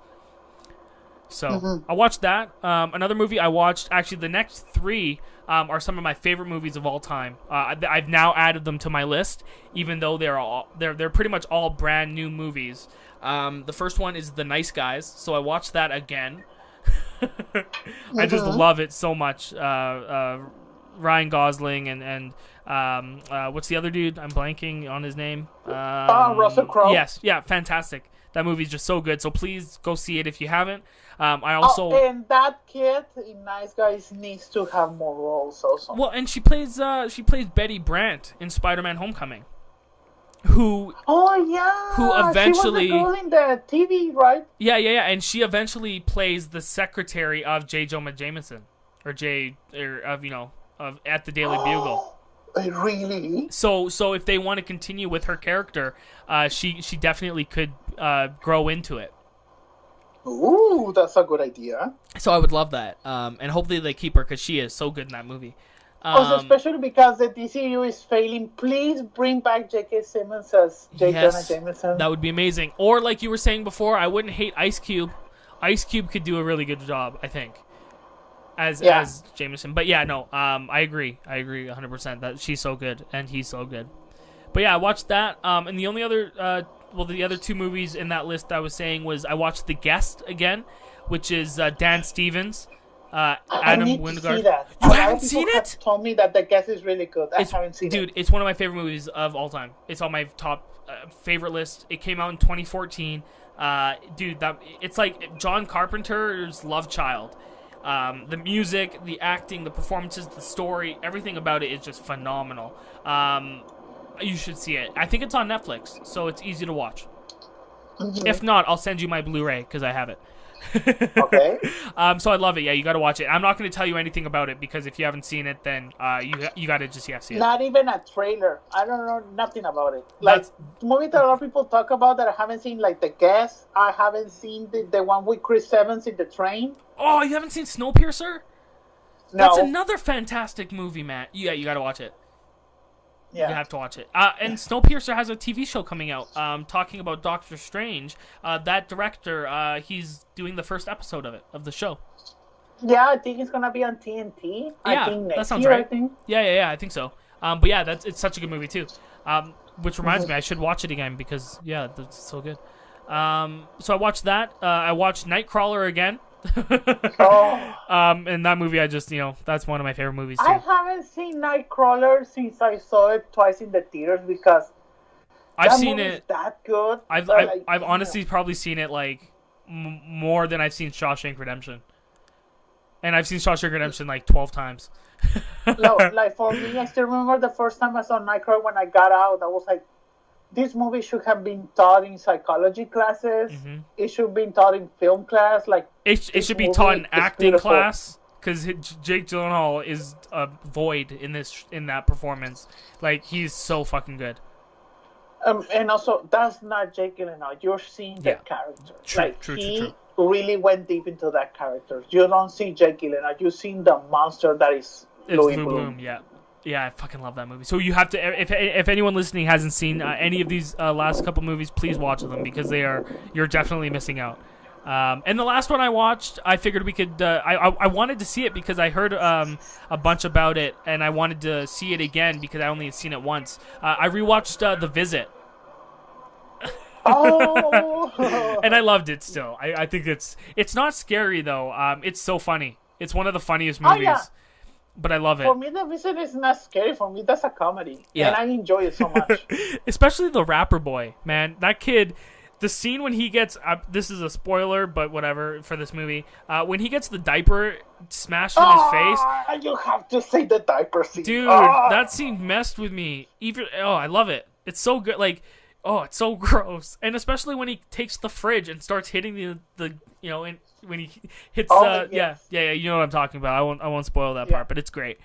So I watched that. Another movie I watched, actually the next 3 are some of my favorite movies of all time. I've now added them to my list, even though they're pretty much all brand new movies. The first one is The Nice Guys, so I watched that again. I just love it so much. Ryan Gosling and what's the other dude? I'm blanking on his name. Russell Crowe. Yes, yeah, fantastic. That movie's just so good. So please go see it if you haven't. I also and that kid in Nice Guys needs to have more roles also. well, and she plays Betty Brant in Spider-Man: Homecoming. Who eventually she was the girl in the TV, right? Yeah, and she eventually plays the secretary of J. Jonah Jameson at the Daily Bugle. Really? So if they want to continue with her character, she definitely could grow into it. Ooh, that's a good idea. So I would love that, and hopefully they keep her because she is so good in that movie. Also, especially because the DCU is failing, please bring back J.K. Simmons as J. Jonah Jameson. That would be amazing. Or like you were saying before, I wouldn't hate Ice Cube. Ice Cube could do a really good job, I think, as Jameson. But yeah, no, I agree 100% that she's so good and he's so good. But yeah, I watched that. And the only other, the other 2 movies in that list I was saying was I watched The Guest again, which is Dan Stevens. I Adam need to Wingard. see that. You A lot haven't of people seen have it? told me that The Guest is really good. I haven't seen it. Dude, it's one of my favorite movies of all time. It's on my top favorite list. It came out in 2014. Dude, it's like John Carpenter's love child. The music, the acting, the performances, the story, everything about it is just phenomenal. You should see it. I think it's on Netflix, so it's easy to watch. Mm-hmm. If not, I'll send you my Blu-ray because I have it. Okay. So I love it. Yeah, you got to watch it. I'm not going to tell you anything about it because if you haven't seen it, then you got to just see it. Not even a trailer. I don't know nothing about it. Like the movie that a lot of people talk about that I haven't seen, like The Guest. I haven't seen the one with Chris Evans in the train. Oh, you haven't seen Snowpiercer? No. That's another fantastic movie, Matt. Yeah, you got to watch it. Yeah. You have to watch it. And Snowpiercer has a TV show coming out talking about Doctor Strange. That director, he's doing the first episode of the show. Yeah, I think it's going to be on TNT. I think next that sounds year, right. I think. Yeah, I think so. But yeah, it's such a good movie too. Which reminds me, I should watch it again because, yeah, that's so good. So I watched that. I watched Nightcrawler again. And that movie, that's one of my favorite movies too. I haven't seen Nightcrawler since I saw it twice in the theaters because I've seen it that good. I've honestly probably seen it like more than I've seen Shawshank Redemption, and I've seen Shawshank Redemption like 12 times. No, like for me, I still remember the first time I saw Nightcrawler when I got out. I was like, this movie should have been taught in psychology classes. Mm-hmm. It should be taught in film class. Like it should be taught in acting class because Jake Gyllenhaal is a void in that performance. Like he's so fucking good. And also, that's not Jake Gyllenhaal. You're seeing the character. True. He really went deep into that character. You don't see Jake Gyllenhaal. You've seen the monster that is Louis Bloom. Yeah, I fucking love that movie. So you have to, if anyone listening hasn't seen any of these last couple movies, please watch them because you're definitely missing out. And the last one I watched, I figured we could. I wanted to see it because I heard a bunch about it, and I wanted to see it again because I only had seen it once. I rewatched The Visit. Oh, and I loved it still. I think it's not scary though. It's so funny. It's one of the funniest movies. Yeah. But I love it. For me, The Visit is not scary. For me, that's a comedy. Yeah. And I enjoy it so much. Especially the rapper boy, man. That kid, the scene when he gets... this is a spoiler, but whatever, for this movie. When he gets the diaper smashed in his face... You have to say the diaper scene. Dude, that scene messed with me. I love it. It's so good. Like, it's so gross. And especially when he takes the fridge and starts hitting the when he hits yes. You know what I'm talking about. I won't spoil that part, but it's great.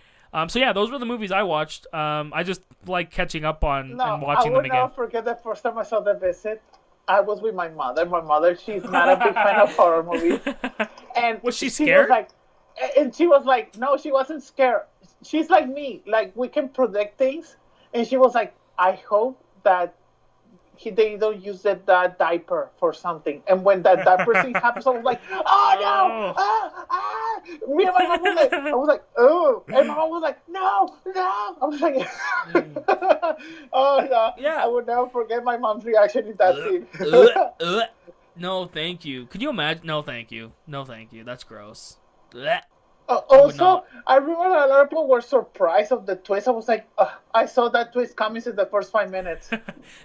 So yeah, those were the movies I watched. I just like catching up on and watching them again. I will never forget the first time I saw The Visit. I was with my mother. My mother, she's not a big fan of horror movies. And was she scared? She was like, no, she wasn't scared. She's like me. Like, we can predict things. And she was like, I hope that they don't use that diaper for something. And when that diaper thing happens, I was like, oh no! Me and my mom was like, oh. And my mom was like, no. I was like, oh no. Yeah. I would never forget my mom's reaction in that scene. No, thank you. Could you imagine? No, thank you. That's gross. Also, I remember a lot of people were surprised of the twist. I was like, I saw that twist coming in the first 5 minutes.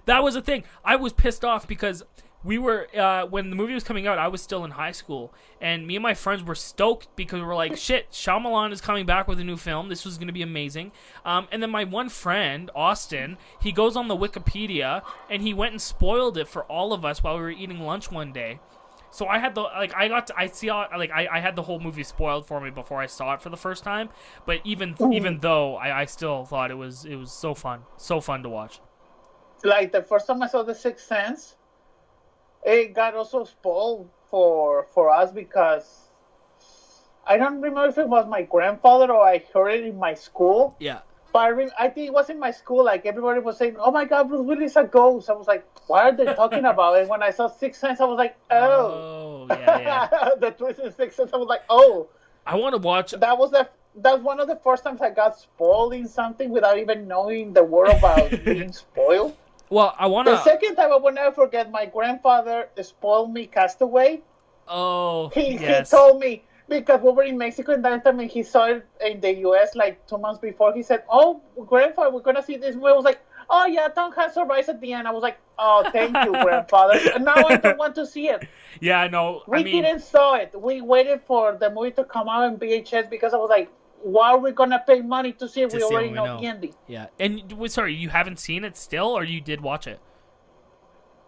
That was the thing. I was pissed off because we were, when the movie was coming out, I was still in high school. And me and my friends were stoked because we were like, shit, Shyamalan is coming back with a new film. This was going to be amazing. And then my one friend, Austin, he goes on the Wikipedia and he went and spoiled it for all of us while we were eating lunch one day. So I had I had the whole movie spoiled for me before I saw it for the first time. But even though I still thought it was so fun to watch. Like the first time I saw The Sixth Sense, it got also spoiled for us because I don't remember if it was my grandfather or I heard it in my school. Yeah. But I think it was in my school. Like everybody was saying, "Oh my God, Bruce Willis is a ghost." I was like, "What are they talking about?" And when I saw Sixth Sense, I was like, "Oh, yeah." The twist in Sixth Sense, I was like, "Oh." I want to watch. That's one of the first times I got spoiled in something without even knowing the word about being spoiled. Well, I want to. The second time I will never forget. My grandfather spoiled me Castaway. Oh, He yes. told me, Because we were in Mexico in that time and he saw it in the US like 2 months before. He said, "Oh, grandfather, we're gonna see this movie." I was like, "Oh yeah, Tom Hanks survives at the end." I was like, "Oh, thank you, grandfather." And now I don't want to see it. Yeah, I know. We didn't saw it. We waited for the movie to come out in VHS because I was like, "Why are we gonna pay money to see it? We already know the ending." Yeah, and sorry, you haven't seen it still, or you did watch it?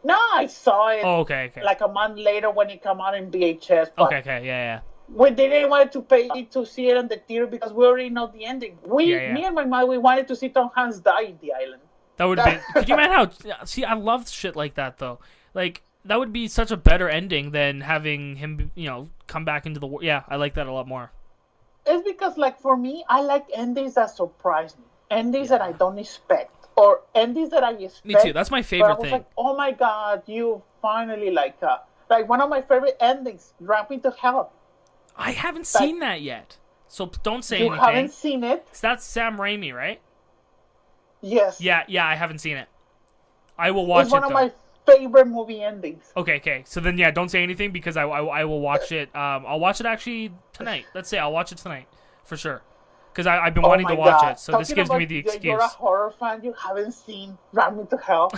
No, I saw it. Oh, okay. Like a month later when it came out in VHS. Okay, yeah. We didn't want to pay to see it in the theater because we already know the ending. Me and my mom, we wanted to see Tom Hanks die in the island. That would have been. Could you imagine how? See, I love shit like that though. Like that would be such a better ending than having him, come back into the war. Yeah, I like that a lot more. It's because, like, for me, I like endings that surprise me, endings that I don't expect, or endings that I expect. Me too. That's my favorite thing. Like, oh my god, you finally like one of my favorite endings, Drop Me to Hell. I haven't seen that yet, so don't say anything. You haven't seen it? So that's Sam Raimi, right? Yes. Yeah, I haven't seen it. I will watch it. It's one of my favorite movie endings. Okay. So then, don't say anything because I will watch it. I'll watch it actually tonight. Let's say I'll watch it tonight for sure. Because I've been wanting to watch it, so this gives me the excuse. You're a horror fan. You haven't seen Drop Me to Hell.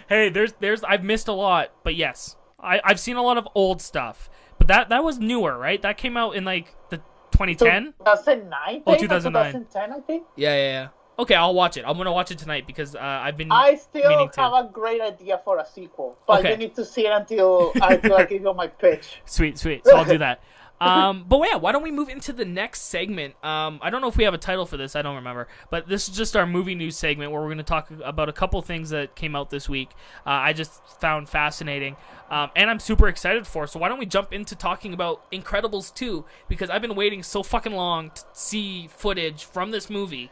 Hey, there's I've missed a lot, but yes, I've seen a lot of old stuff. But that was newer, right? That came out in like the 2010? 2009? Oh, 2009. 2010, I think. Yeah. Okay, I'll watch it. I'm gonna watch it tonight because I've been. I still have a great idea for a sequel, but you need to see it until I give you my pitch. Sweet. So I'll do that. But yeah, why don't we move into the next segment? I don't know if we have a title for this. I don't remember. But this is just our movie news segment where we're going to talk about a couple things that came out this week. I just found fascinating, and I'm super excited for. So why don't we jump into talking about Incredibles 2? Because I've been waiting so fucking long to see footage from this movie.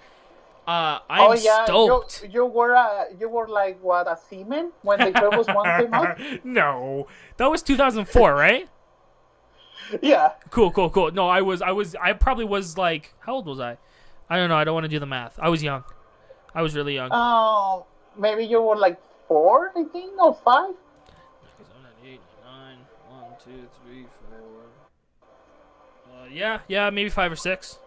I'm stoked. You were like what, a seaman when the Incredibles 1 came out? No, that was 2004, right? Yeah. Cool. No, I probably was like, how old was I? I don't know. I don't want to do the math. I was young. I was really young. Oh, maybe you were like 4, I think, or 5? 7, 8, 9, 1, 2, 3, 4. Yeah, maybe 5 or 6.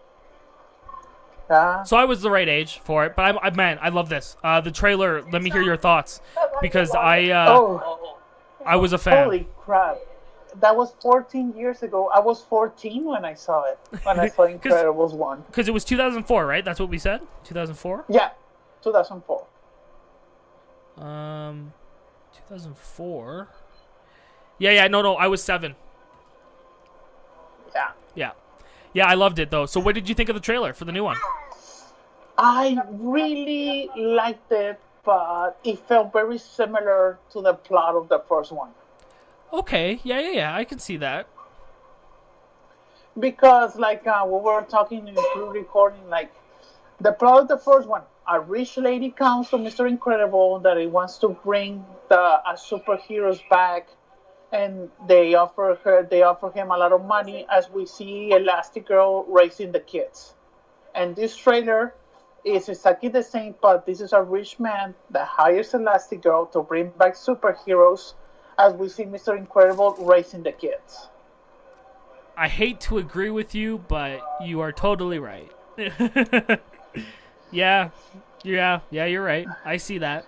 Yeah. So I was the right age for it, but I love this. The trailer. Let me hear your thoughts, because I was a fan. Holy crap! That was 14 years ago. I was 14 when I saw it. When I saw Incredibles 1. Because it was 2004, right? That's what we said. 2004. Yeah, 2004. 2004. Yeah. No. I was 7. Yeah, I loved it though. So what did you think of the trailer for the new one? I really liked it, but it felt very similar to the plot of the first one. Okay, yeah, I can see that. Because, like, we were talking in the pre-recording, like, the plot of the first one, a rich lady comes to Mr. Incredible that he wants to bring the superheroes back, and they offer him a lot of money, as we see Elastigirl raising the kids. And this trailer is exactly the same, but this is a rich man that hires Elastigirl to bring back superheroes, as we see Mr. Incredible raising the kids. I hate to agree with you, but you are totally right. Yeah, you're right. I see that.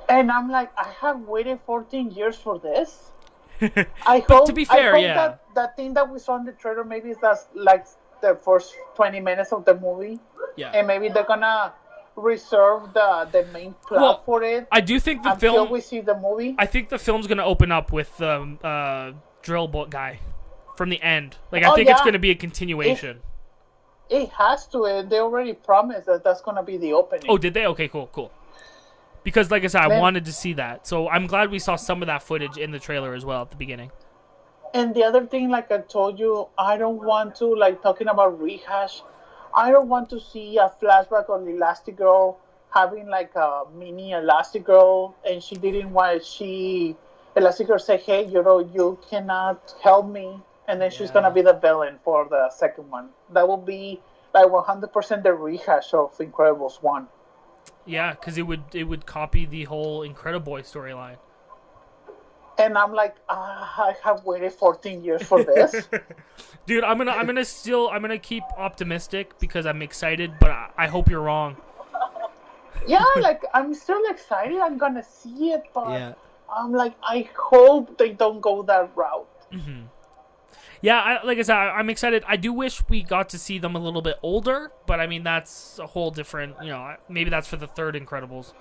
And I'm like, I have waited 14 years for this. To be fair, that thing that we saw in the trailer, maybe that's like the first 20 minutes of the movie. Yeah. And maybe they're gonna reserve the main plot for it. I do think until we see the movie. I think the film's gonna open up with the drill boat guy from the end. Like, I think it's gonna be a continuation. It has to. And they already promised that that's gonna be the opening. Oh, did they? Okay, cool. Because, like I said, I wanted to see that. So I'm glad we saw some of that footage in the trailer as well at the beginning. And the other thing, like I told you, I don't want to, like, talking about rehash, I don't want to see a flashback on Elastigirl having, like, a mini Elastigirl, and she didn't want, Elastigirl said, hey, you cannot help me, and then she's going to be the villain for the second one. That will be, like, 100% the rehash of Incredibles 1. Yeah, because it would copy the whole Incrediboy storyline. And I'm like, I have waited 14 years for this. Dude, I'm gonna keep optimistic because I'm excited, but I hope you're wrong. Yeah, like I'm still excited. I'm gonna see it, but Yeah. I'm like, I hope they don't go that route. Yeah, like I said, I'm excited. I do wish we got to see them a little bit older, but I mean that's a whole different. Maybe that's for the third Incredibles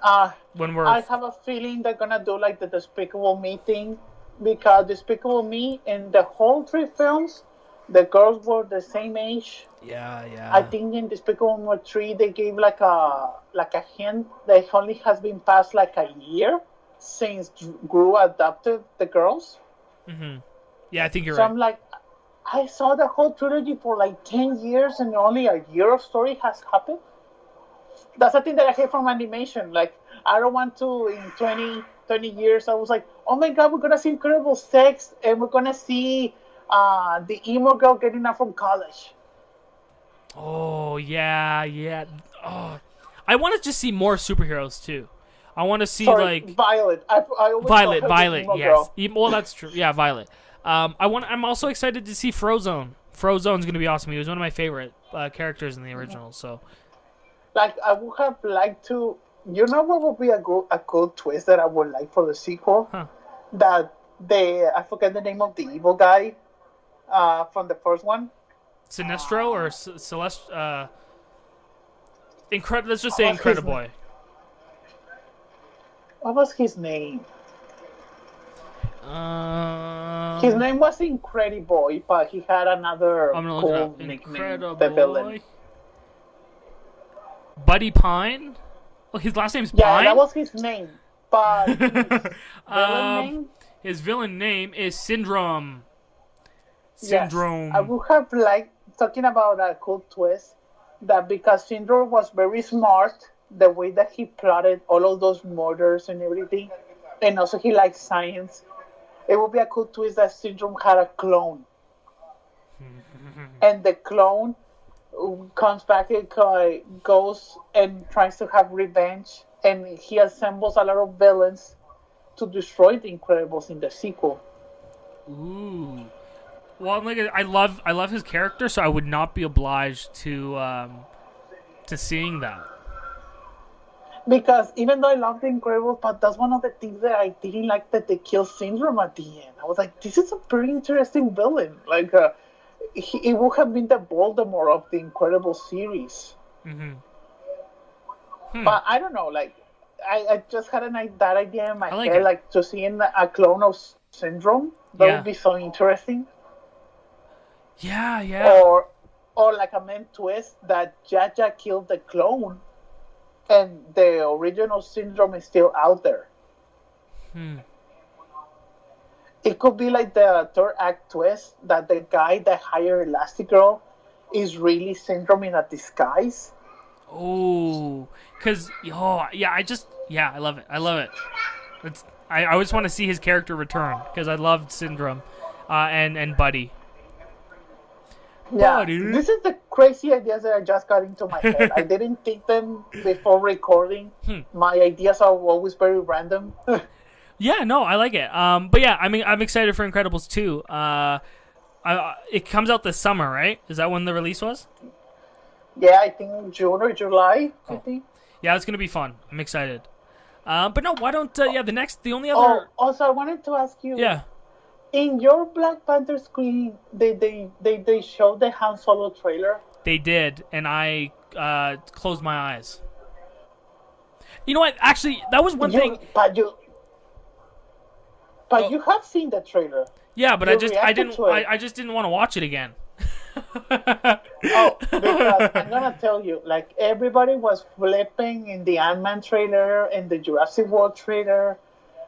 Uh, when we're. I have a feeling they're gonna do like the Despicable Me thing, because Despicable Me in the whole three films, the girls were the same age. Yeah, I yeah. think in Despicable Me 3 they gave like a hint that only has been passed like a year since Gru adopted the girls. Yeah, I think you're So right. I'm like, I saw the whole trilogy for like 10 years and only a year of story has happened. That's the thing that I hate from animation. Like, I don't want to, in 20 years, I was like, oh my god, we're going to see incredible sex and we're going to see the emo girl getting out from college. Oh yeah, yeah. Oh, I want to just see more superheroes too. I want to see Sorry, like Violet. I always call her the Violet. emo Yes. girl. Well, that's true. Yeah, Violet. I'm also excited to see Frozone. Frozone's gonna be awesome. He was one of my favorite characters in the original. So. Like, I would have liked to. You know what would be a good twist that I would like for the sequel? Huh. That I forget the name of the evil guy from the first one. Sinestro or Celeste? Let's just say What was his Incrediboy. What was his name? His Um, name was Incrediboy, but he had another I'm gonna look it cool up. nickname. The villain. Incrediboy. Buddy Pine. Oh, his last name's Yeah, Pine. that was his name. But his villain name? His villain name is Syndrome. Yes. Syndrome. I would have liked, talking about a cool twist, that because Syndrome was very smart, the way that he plotted all of those murders and everything, and also he likes science, it would be a cool twist that Syndrome had a clone. And the clone comes back and goes and tries to have revenge, and he assembles a lot of villains to destroy the Incredibles in the sequel. Ooh. Well, like I love his character, so I would not be obliged to seeing that. Because even though I love the Incredibles, but that's one of the things that I didn't like, that they killed Syndrome at the end. I was like, this is a pretty interesting villain. Like, it would have been the Voldemort of the Incredible series. But I don't know, like, I just had that idea in my like head, it. like, to see a clone of Syndrome. That Yeah. would be so interesting. Yeah, yeah. Or like a main twist that Jaja killed the clone, and the original Syndrome is still out there. It could be like the third act twist that the guy that hired Elastigirl is really Syndrome in a disguise. Oh, because I love it. I love it. I always want to see his character return because I loved Syndrome, and Buddy. Yeah, Buddy. this is the crazy ideas that I just got into my head. I didn't think them before recording. My ideas are always very random. Yeah, no, I like it. But yeah, I mean, I'm excited for Incredibles 2. It comes out this summer, right? Is that when the release was? Yeah, I think June or July. I think. Yeah, it's gonna be fun. I'm excited. But no, why don't the only Oh, other also I wanted to ask you. yeah. In your Black Panther screening, they showed the Han Solo trailer. They did, and I closed my eyes. You know what? Actually, that was one thing. But you have seen the trailer. Yeah, but You I reacted didn't to it. I just didn't want to watch it again. Oh, because I'm gonna tell you, like, everybody was flipping in the Ant-Man trailer and the Jurassic World trailer.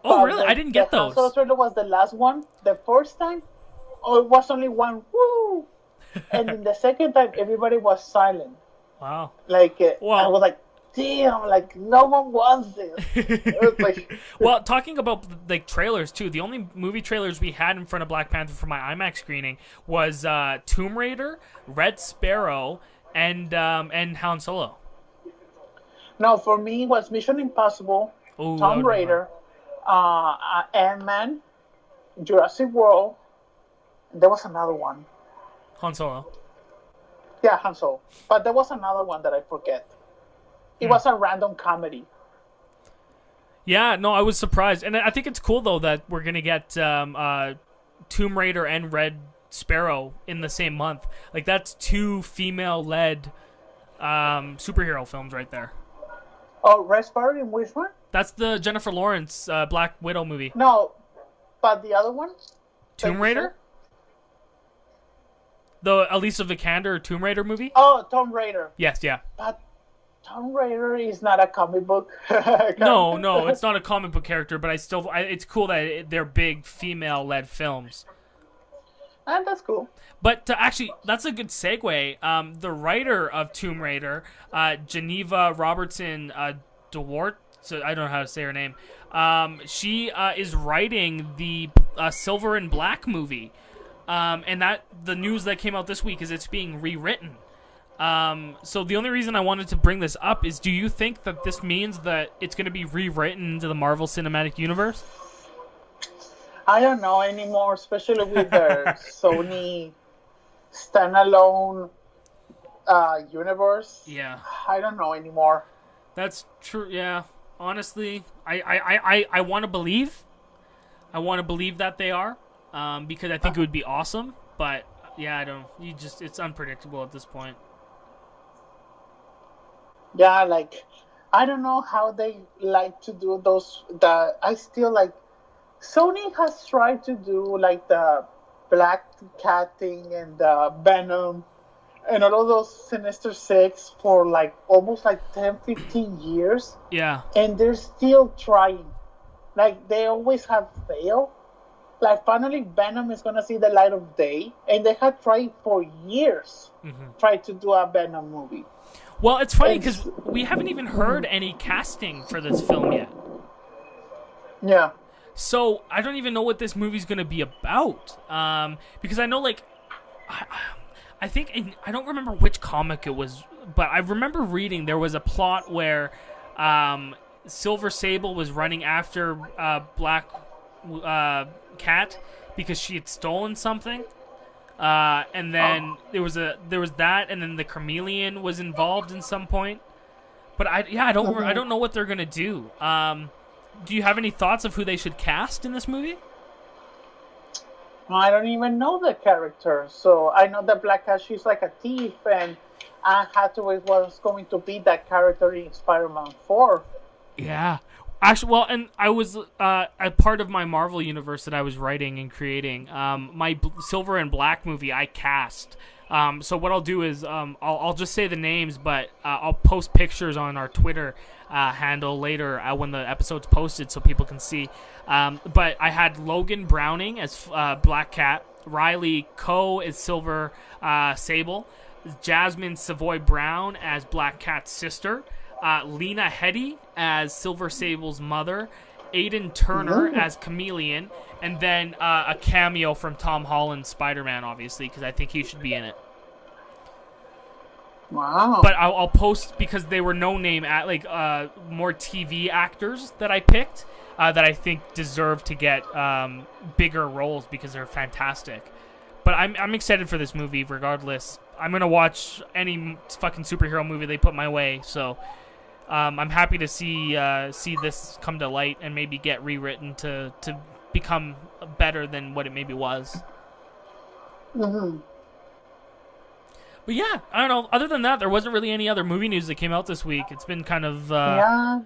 Oh, But really? I didn't get the Han those. Solo trailer was the last one. The first time, it was only one woo, and then the second time, everybody was silent. Wow. Like, Wow. I was like, damn, like, no one wants this. It was like, Well, talking about like trailers too, the only movie trailers we had in front of Black Panther for my IMAX screening was Tomb Raider, Red Sparrow, and Han Solo. no, for me, it was Mission Impossible, Ooh, that Tomb would've been Raider, Ant-Man, Jurassic World. There was another one. Han Solo. Yeah, Han Solo. But there was another one that I forget. It was a random comedy. Yeah, no, I was surprised. And I think it's cool, though, that we're going to get Tomb Raider and Red Sparrow in the same month. Like, that's 2 female-led superhero films right there. Oh, Red Sparrow in which one? That's the Jennifer Lawrence Black Widow movie. No, but the other one? Tomb Raider? The Alicia Vikander Tomb Raider movie? Oh, Tomb Raider. Yes, yeah. But Tomb Raider is not a comic book. No, it's not a comic book character, but it's cool that they're big female-led films. And that's cool. But actually, that's a good segue. The writer of Tomb Raider, Geneva Robertson DeWart, so I don't know how to say her name. She is writing the Silver and Black movie, and that the news that came out this week is it's being rewritten. So the only reason I wanted to bring this up is, do you think that this means that it's going to be rewritten into the Marvel Cinematic Universe? I don't know anymore, especially with their Sony standalone universe. Yeah. I don't know anymore. That's true. Yeah. Honestly, I want to believe. I want to believe that they are, because I think it would be awesome. But yeah, I don't. It's unpredictable at this point. Yeah, like I don't know how they like to do those. I still like. Sony has tried to do like the Black Cat thing and the Venom and all of those Sinister Six for like almost like 10, 15 years. Yeah. And they're still trying. Like they always have failed. Like finally Venom is going to see the light of day. And they have tried for years tried to do a Venom movie. Well, it's funny because we haven't even heard any casting for this film yet. Yeah. So I don't even know what this movie's going to be about, because I know, like, I think I don't remember which comic it was, but I remember reading there was a plot where Silver Sable was running after Black Cat because she had stolen something, and then there was that, and then the Chameleon was involved in some point. But I don't know what they're gonna do. Do you have any thoughts of who they should cast in this movie? I don't even know the character. So I know that Black Cat, she's like a thief, and Anne Hathaway was going to be that character in Spider-Man 4. Yeah. Actually, well, and I was a part of my Marvel universe that I was writing and creating. My Silver and Black movie, I cast. So what I'll do is I'll just say the names, but I'll post pictures on our Twitter handle later when the episode's posted so people can see. But I had Logan Browning as Black Cat, Riley Coe as Silver Sable, Jasmine Savoy Brown as Black Cat's sister, Lena Headey as Silver Sable's mother, Aiden Turner as Chameleon, and then a cameo from Tom Holland's Spider-Man, obviously, because I think he should be in it. Wow. But I'll post, because they were no-name, more TV actors that I picked that I think deserve to get bigger roles because they're fantastic. But I'm excited for this movie regardless. I'm going to watch any fucking superhero movie they put my way, so I'm happy to see this come to light and maybe get rewritten to become better than what it maybe was. Mm-hmm. But yeah, I don't know. Other than that, there wasn't really any other movie news that came out this week. It's been kind of...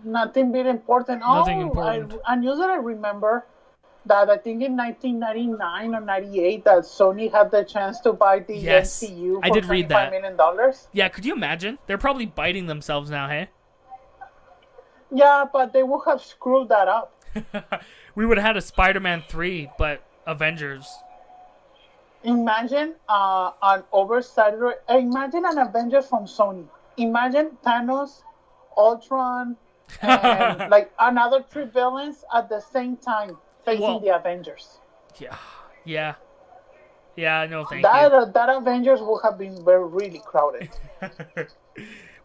nothing big important. Nothing important. A news that I remember that I think in 1999 or 98 that Sony had the chance to buy the MCU for I did read that. $25 million. Yeah, could you imagine? They're probably biting themselves now, hey? Yeah, but they would have screwed that up. We would have had a Spider-Man 3, but Avengers. Imagine an oversized... Imagine an Avengers from Sony. Imagine Thanos, Ultron, and like another 3 villains at the same time facing the Avengers. Yeah. No, thank you. That Avengers would have been really crowded.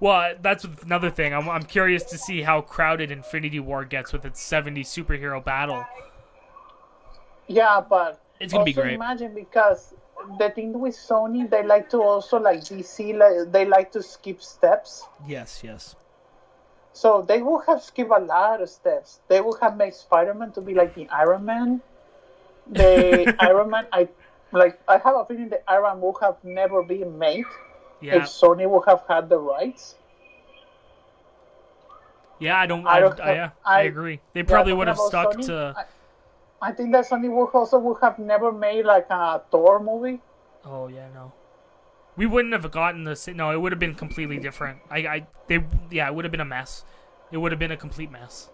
Well, that's another thing. I'm curious to see how crowded Infinity War gets with its 70 superhero battle. Yeah, but It's gonna be also great. imagine because the thing with Sony, they like to also like DC, they like to skip steps. Yes, yes. So they would have skipped a lot of steps. They would have made Spider-Man to be like the Iron Man. The Iron Man, I have a feeling the Iron Man would have never been made if Yeah. Sony would have had the rights. Yeah, I agree. They probably would have talking about stuck Sony, to. I think that Sony would have never made like a Thor movie. Oh yeah, no. We wouldn't have gotten this. No, it would have been completely different. It would have been a mess. It would have been a complete mess.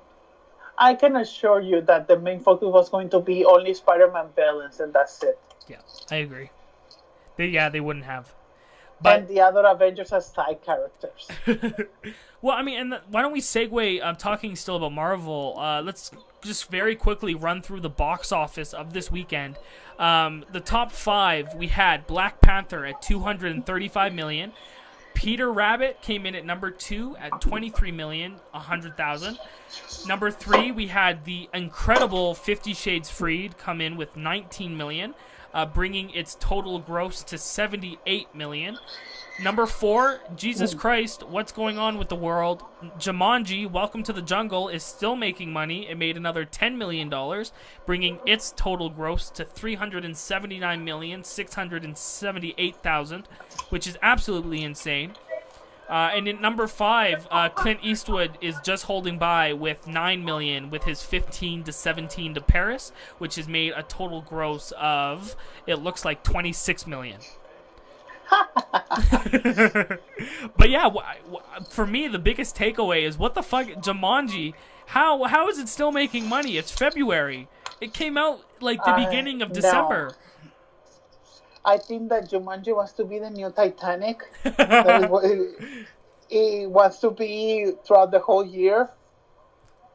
I can assure you that the main focus was going to be only Spider-Man villains, and that's it. Yeah, I agree. They wouldn't have. But and the other Avengers as side characters. well, I mean, why don't we segue? Talking still about Marvel. Let's just very quickly run through the box office of this weekend. The top 5 we had Black Panther at $235 million. Peter Rabbit came in at number 2 at $23,100,000. Number 3 we had the incredible 50 Shades Freed come in with $19 million. Bringing its total gross to $78 million. Number 4, Jesus Christ, What's Going On with the World? Jumanji, Welcome to the Jungle, is still making money. It made another $10 million, bringing its total gross to $379,678,000, which is absolutely insane. And at number 5, Clint Eastwood is just holding by with $9 million with his 15 to 17 to Paris, which has made a total gross of, it looks like, $26 million. But yeah, for me, the biggest takeaway is what the fuck, Jumanji, how is it still making money? It's February. It came out like the beginning of December. I think that Jumanji wants to be the new Titanic. It wants to be throughout the whole year.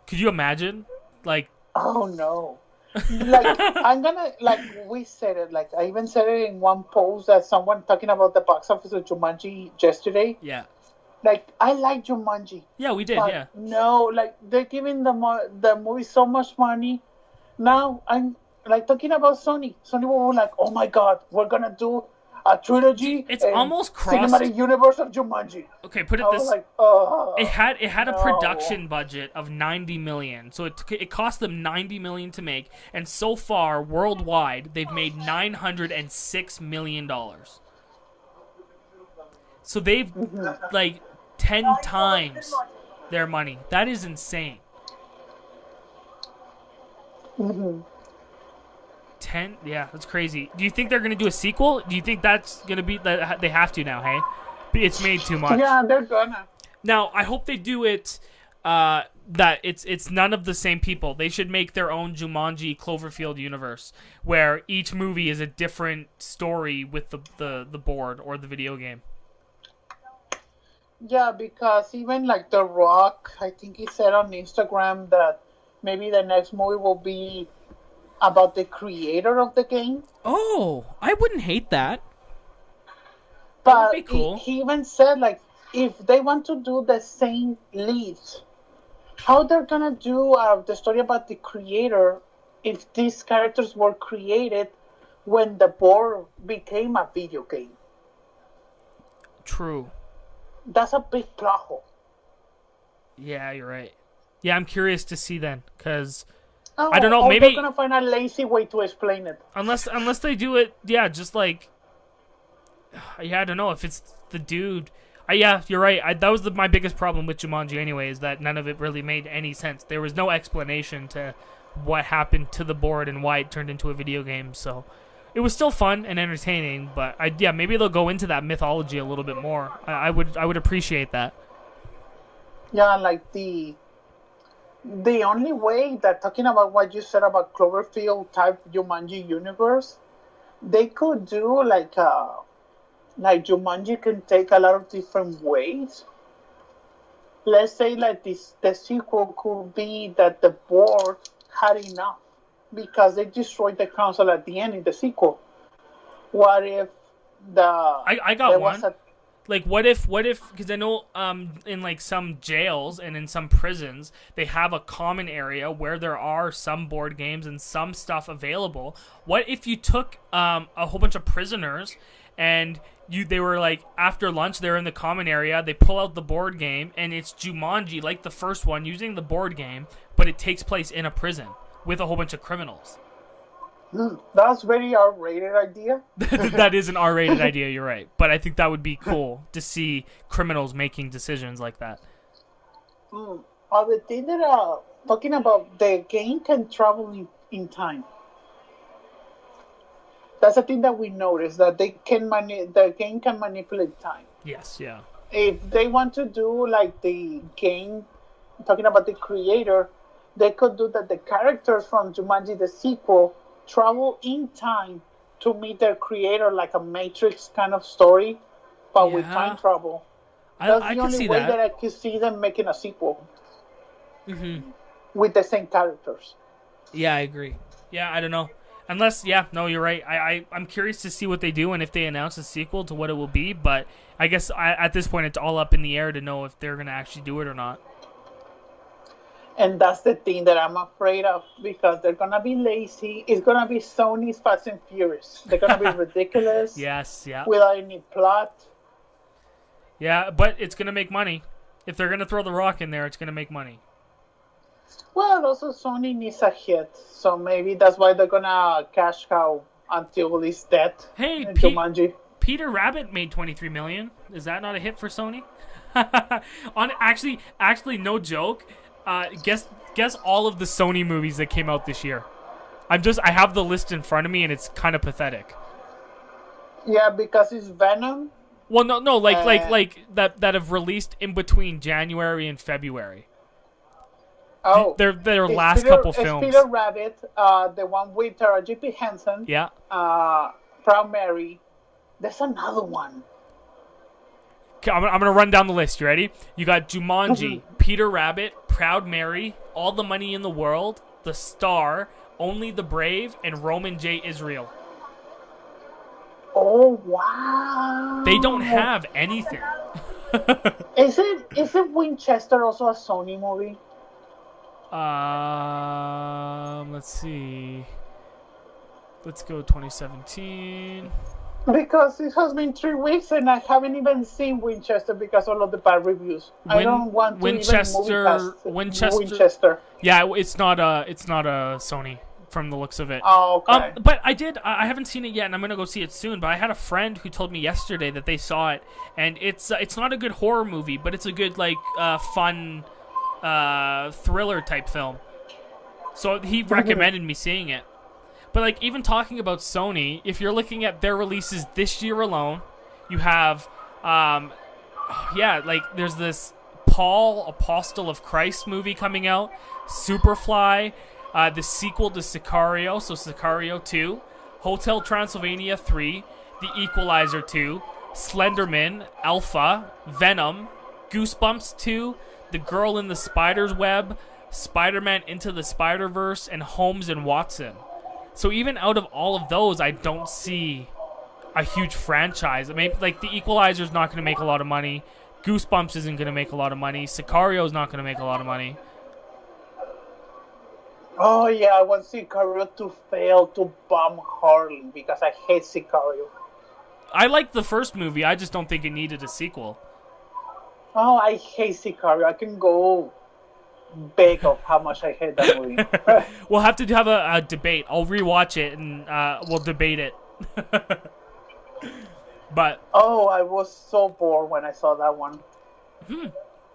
Could you imagine? Like, oh no. Like, we said it, like, I even said it in one post that someone talking about the box office of Jumanji yesterday. Yeah. Like, I like Jumanji. Yeah, we did, yeah. No, like, they're giving the movie so much money. Now, I'm, like, talking about Sony. Sony will be like, oh my god, we're gonna do a trilogy. It's almost crossed cinematic universe of Jumanji. Okay, put it this. Like, it had a production budget of $90 million, so it cost them $90 million to make, and so far worldwide they've made $906 million. So they've like 10 times their money. That is insane. 10, yeah, that's crazy. Do you think they're gonna do a sequel? Do you think that's gonna be that they have to now? Hey, it's made too much. Yeah, they're gonna. Now I hope they do it. That it's none of the same people. They should make their own Jumanji Cloverfield universe where each movie is a different story with the board or the video game. Yeah, because even like The Rock, I think he said on Instagram that maybe the next movie will be about the creator of the game. Oh, I wouldn't hate that. But that would be cool. He even said, like, if they want to do the same leads, how they're gonna do the story about the creator if these characters were created when the board became a video game? True. That's a big plot hole. Yeah, you're right. Yeah, I'm curious to see then, because Oh, I don't know. Maybe they're gonna find a lazy way to explain it. Unless they do it, yeah, just like, yeah, I don't know if it's the dude. Yeah, you're right. That was my biggest problem with Jumanji anyway, is that none of it really made any sense. There was no explanation to what happened to the board and why it turned into a video game. So it was still fun and entertaining, but maybe they'll go into that mythology a little bit more. I would appreciate that. Yeah, like the only way that, talking about what you said about Cloverfield type Jumanji universe, they could do like Jumanji can take a lot of different ways. Let's say like the sequel could be that the board had enough because they destroyed the console at the end in the sequel. What if I got one. Like, what if? Because I know, in like some jails and in some prisons, they have a common area where there are some board games and some stuff available. What if you took a whole bunch of prisoners, and they were like after lunch, they're in the common area, they pull out the board game, and it's Jumanji like the first one using the board game, but it takes place in a prison with a whole bunch of criminals. That's very R-rated idea. That is an R-rated idea, you're right. But I think that would be cool to see criminals making decisions like that. The thing that talking about, the game can travel in time. That's the thing that we noticed, that the game can manipulate time. Yes, yeah. If they want to do like the game, talking about the creator, they could do that the characters from Jumanji the sequel travel in time to meet their creator, like a Matrix kind of story, but with time travel. That's I the can see only way that. that I could see them making a sequel with the same characters. Yeah, I agree. Yeah, I don't know. Unless, no, you're right. I'm curious to see what they do and if they announce a sequel to what it will be, but I guess at this point it's all up in the air to know if they're going to actually do it or not. And that's the thing that I'm afraid of, because they're going to be lazy. It's going to be Sony's Fast and Furious. They're going to be ridiculous. Yes, yeah. Without any plot. Yeah, but it's going to make money. If they're going to throw The Rock in there, it's going to make money. Well, also Sony needs a hit. So maybe that's why they're going to cash cow until he's dead. Hey, Jumanji. Peter Rabbit made $23 million. Is that not a hit for Sony? Actually, no joke. Guess all of the Sony movies that came out this year. I have the list in front of me, and it's kind of pathetic. Yeah, because it's Venom. Well, no, like that have released in between January and February. Oh, their last couple films. Peter Rabbit, the one with J.P. Henson. Yeah. Proud Mary. There's another one. Okay, I'm gonna run down the list. You ready? You got Jumanji, Peter Rabbit, Proud Mary, All the Money in the World, The Star, Only the Brave, and Roman J. Israel. Oh wow! They don't have anything. Is it Winchester also a Sony movie? Let's see. Let's go 2017. Because it has been 3 weeks and I haven't even seen Winchester because of all of the bad reviews. I don't want to Winchester. Winchester. Yeah, it's not a Sony from the looks of it. Oh, okay. But I haven't seen it yet, and I'm gonna go see it soon. But I had a friend who told me yesterday that they saw it, and it's not a good horror movie, but it's a good fun thriller type film. So he recommended me seeing it. But even talking about Sony, if you're looking at their releases this year alone, you have there's this Paul, Apostle of Christ movie coming out, Superfly, the sequel to Sicario, so Sicario 2, Hotel Transylvania 3, The Equalizer 2, Slenderman, Alpha, Venom, Goosebumps 2, The Girl in the Spider's Web, Spider-Man Into the Spider-Verse, and Holmes and Watson. So even out of all of those, I don't see a huge franchise. I mean, The Equalizer's not going to make a lot of money. Goosebumps isn't going to make a lot of money. Sicario's not going to make a lot of money. Oh, yeah, I want Sicario to fail to bomb hardly because I hate Sicario. I liked the first movie. I just don't think it needed a sequel. Oh, I hate Sicario. I can go big of how much I hate that movie. We'll have to have a debate. I'll rewatch it and we'll debate it. But I was so bored when I saw that one.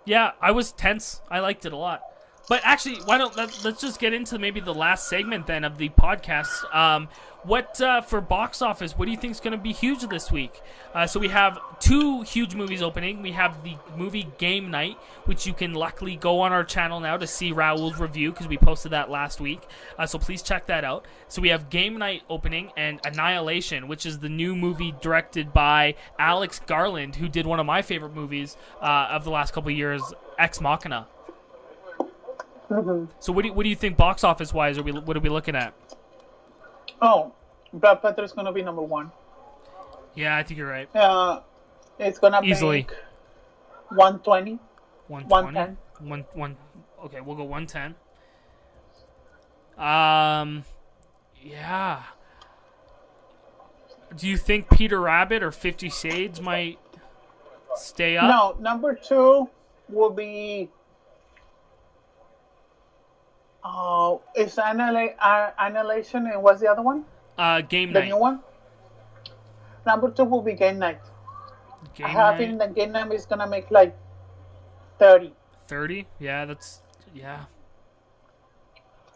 Yeah, I was tense. I liked it a lot. But actually, why don't let's just get into maybe the last segment then of the podcast. What for box office? What do you think is going to be huge this week? So we have 2 huge movies opening. We have the movie Game Night, which you can luckily go on our channel now to see Raul's review because we posted that last week. So please check that out. So we have Game Night opening and Annihilation, which is the new movie directed by Alex Garland, who did one of my favorite movies of the last couple of years, Ex Machina. So what do you think box office wise? What are we looking at? Oh, Black Panther is gonna be number 1. Yeah, I think you're right. It's gonna Easily. make 120. 120. 110. Okay, we'll go 110. Yeah. Do you think Peter Rabbit or 50 Shades might stay up? No, number 2 will be. Oh, it's Annihilation, and what's the other one? Game The Night. new one. Number 2 will be Game Night. Game I have Night. in the Game Night is gonna make like 30. 30? Yeah, that's... Yeah.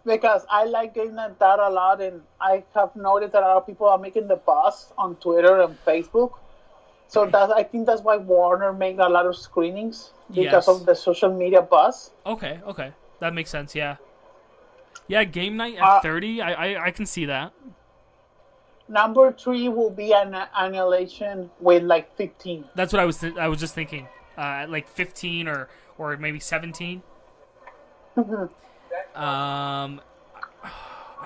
Because I like Game Night that a lot, and I have noticed that a lot of people are making the buzz on Twitter and Facebook. So I think that's why Warner made a lot of screenings because Yes. of the social media buzz. Okay. That makes sense, yeah. Yeah, Game Night at 30, I can see that. Number 3 will be an Annihilation with like 15. That's what I was just thinking. Like 15 or maybe 17. I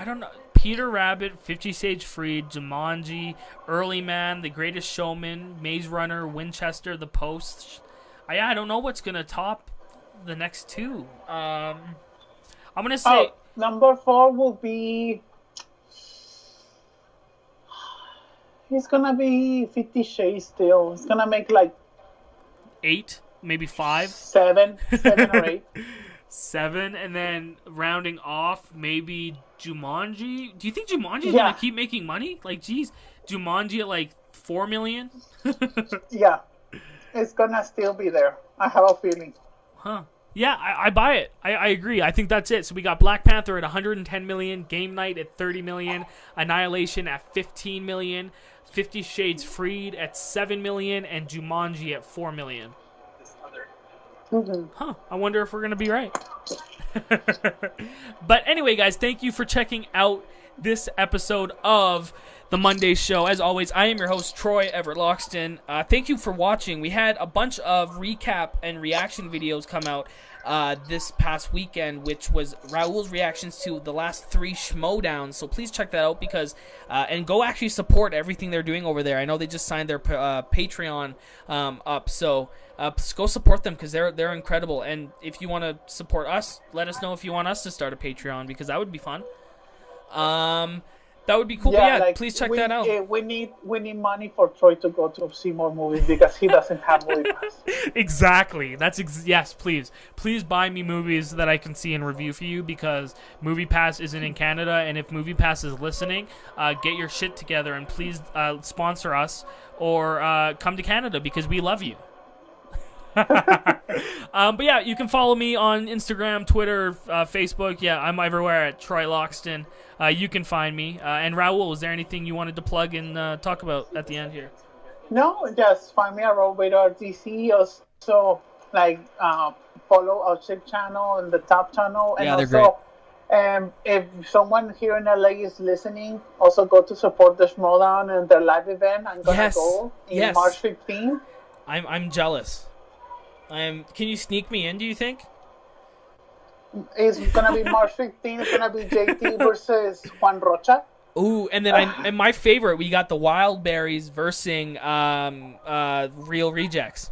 don't know. Peter Rabbit, 50 Shades Freed, Jumanji, Early Man, The Greatest Showman, Maze Runner, Winchester, The Post. I don't know what's gonna top the next 2. I'm gonna say Number 4 will be. It's gonna be 50 Shades still. It's gonna make like 8, maybe 5. 7 or 8. 7, and then rounding off, maybe Jumanji. Do you think Jumanji's Yeah. gonna keep making money? Like, geez, Jumanji at like 4 million? Yeah, it's gonna still be there. I have a feeling. Huh. Yeah, I buy it. I agree. I think that's it. So we got Black Panther at 110 million, Game Night at 30 million, Annihilation at 15 million, 50 Shades Freed at 7 million, and Jumanji at 4 million. Huh. I wonder if we're going to be right. But anyway, guys, thank you for checking out this episode of the Monday Show. As always, I am your host, Troy Everett Loxton. Thank you for watching. We had a bunch of recap and reaction videos come out this past weekend, which was Raul's reactions to the last 3 Schmoedowns. So please check that out because and go actually support everything they're doing over there. I know they just signed their Patreon up, so go support them because they're incredible. And if you want to support us, let us know if you want us to start a Patreon because that would be fun. That would be cool. Yeah, but like, please check that out. We need money for Troy to go to see more movies because he doesn't have movie pass. Exactly. Yes, please buy me movies that I can see and review for you because Movie Pass isn't in Canada, and if Movie Pass is listening, get your shit together and please sponsor us or come to Canada because we love you. But yeah, you can follow me on Instagram, Twitter, Facebook. Yeah, I'm everywhere at Troy Loxton. You can find me. And Raul, is there anything you wanted to plug and talk about at the end here? No, just find me at RollRadarDC. Also, follow our chick channel and the top channel. And Yeah, they're also, if someone here in LA is listening, also go to support the Schmoedown and their live event. I'm gonna go in March 15th. I'm jealous. Can you sneak me in, do you think? It's gonna be March 15th. It's gonna be JT versus Juan Rocha. Ooh, and then and my favorite, we got the Wild Berries versus Real Rejects.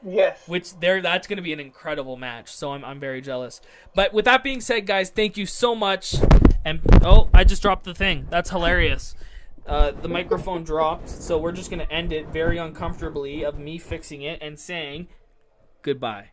Yes. That's going to be an incredible match. So I'm very jealous. But with that being said, guys, thank you so much. And I just dropped the thing. That's hilarious. The microphone dropped, so we're just going to end it very uncomfortably of me fixing it and saying goodbye.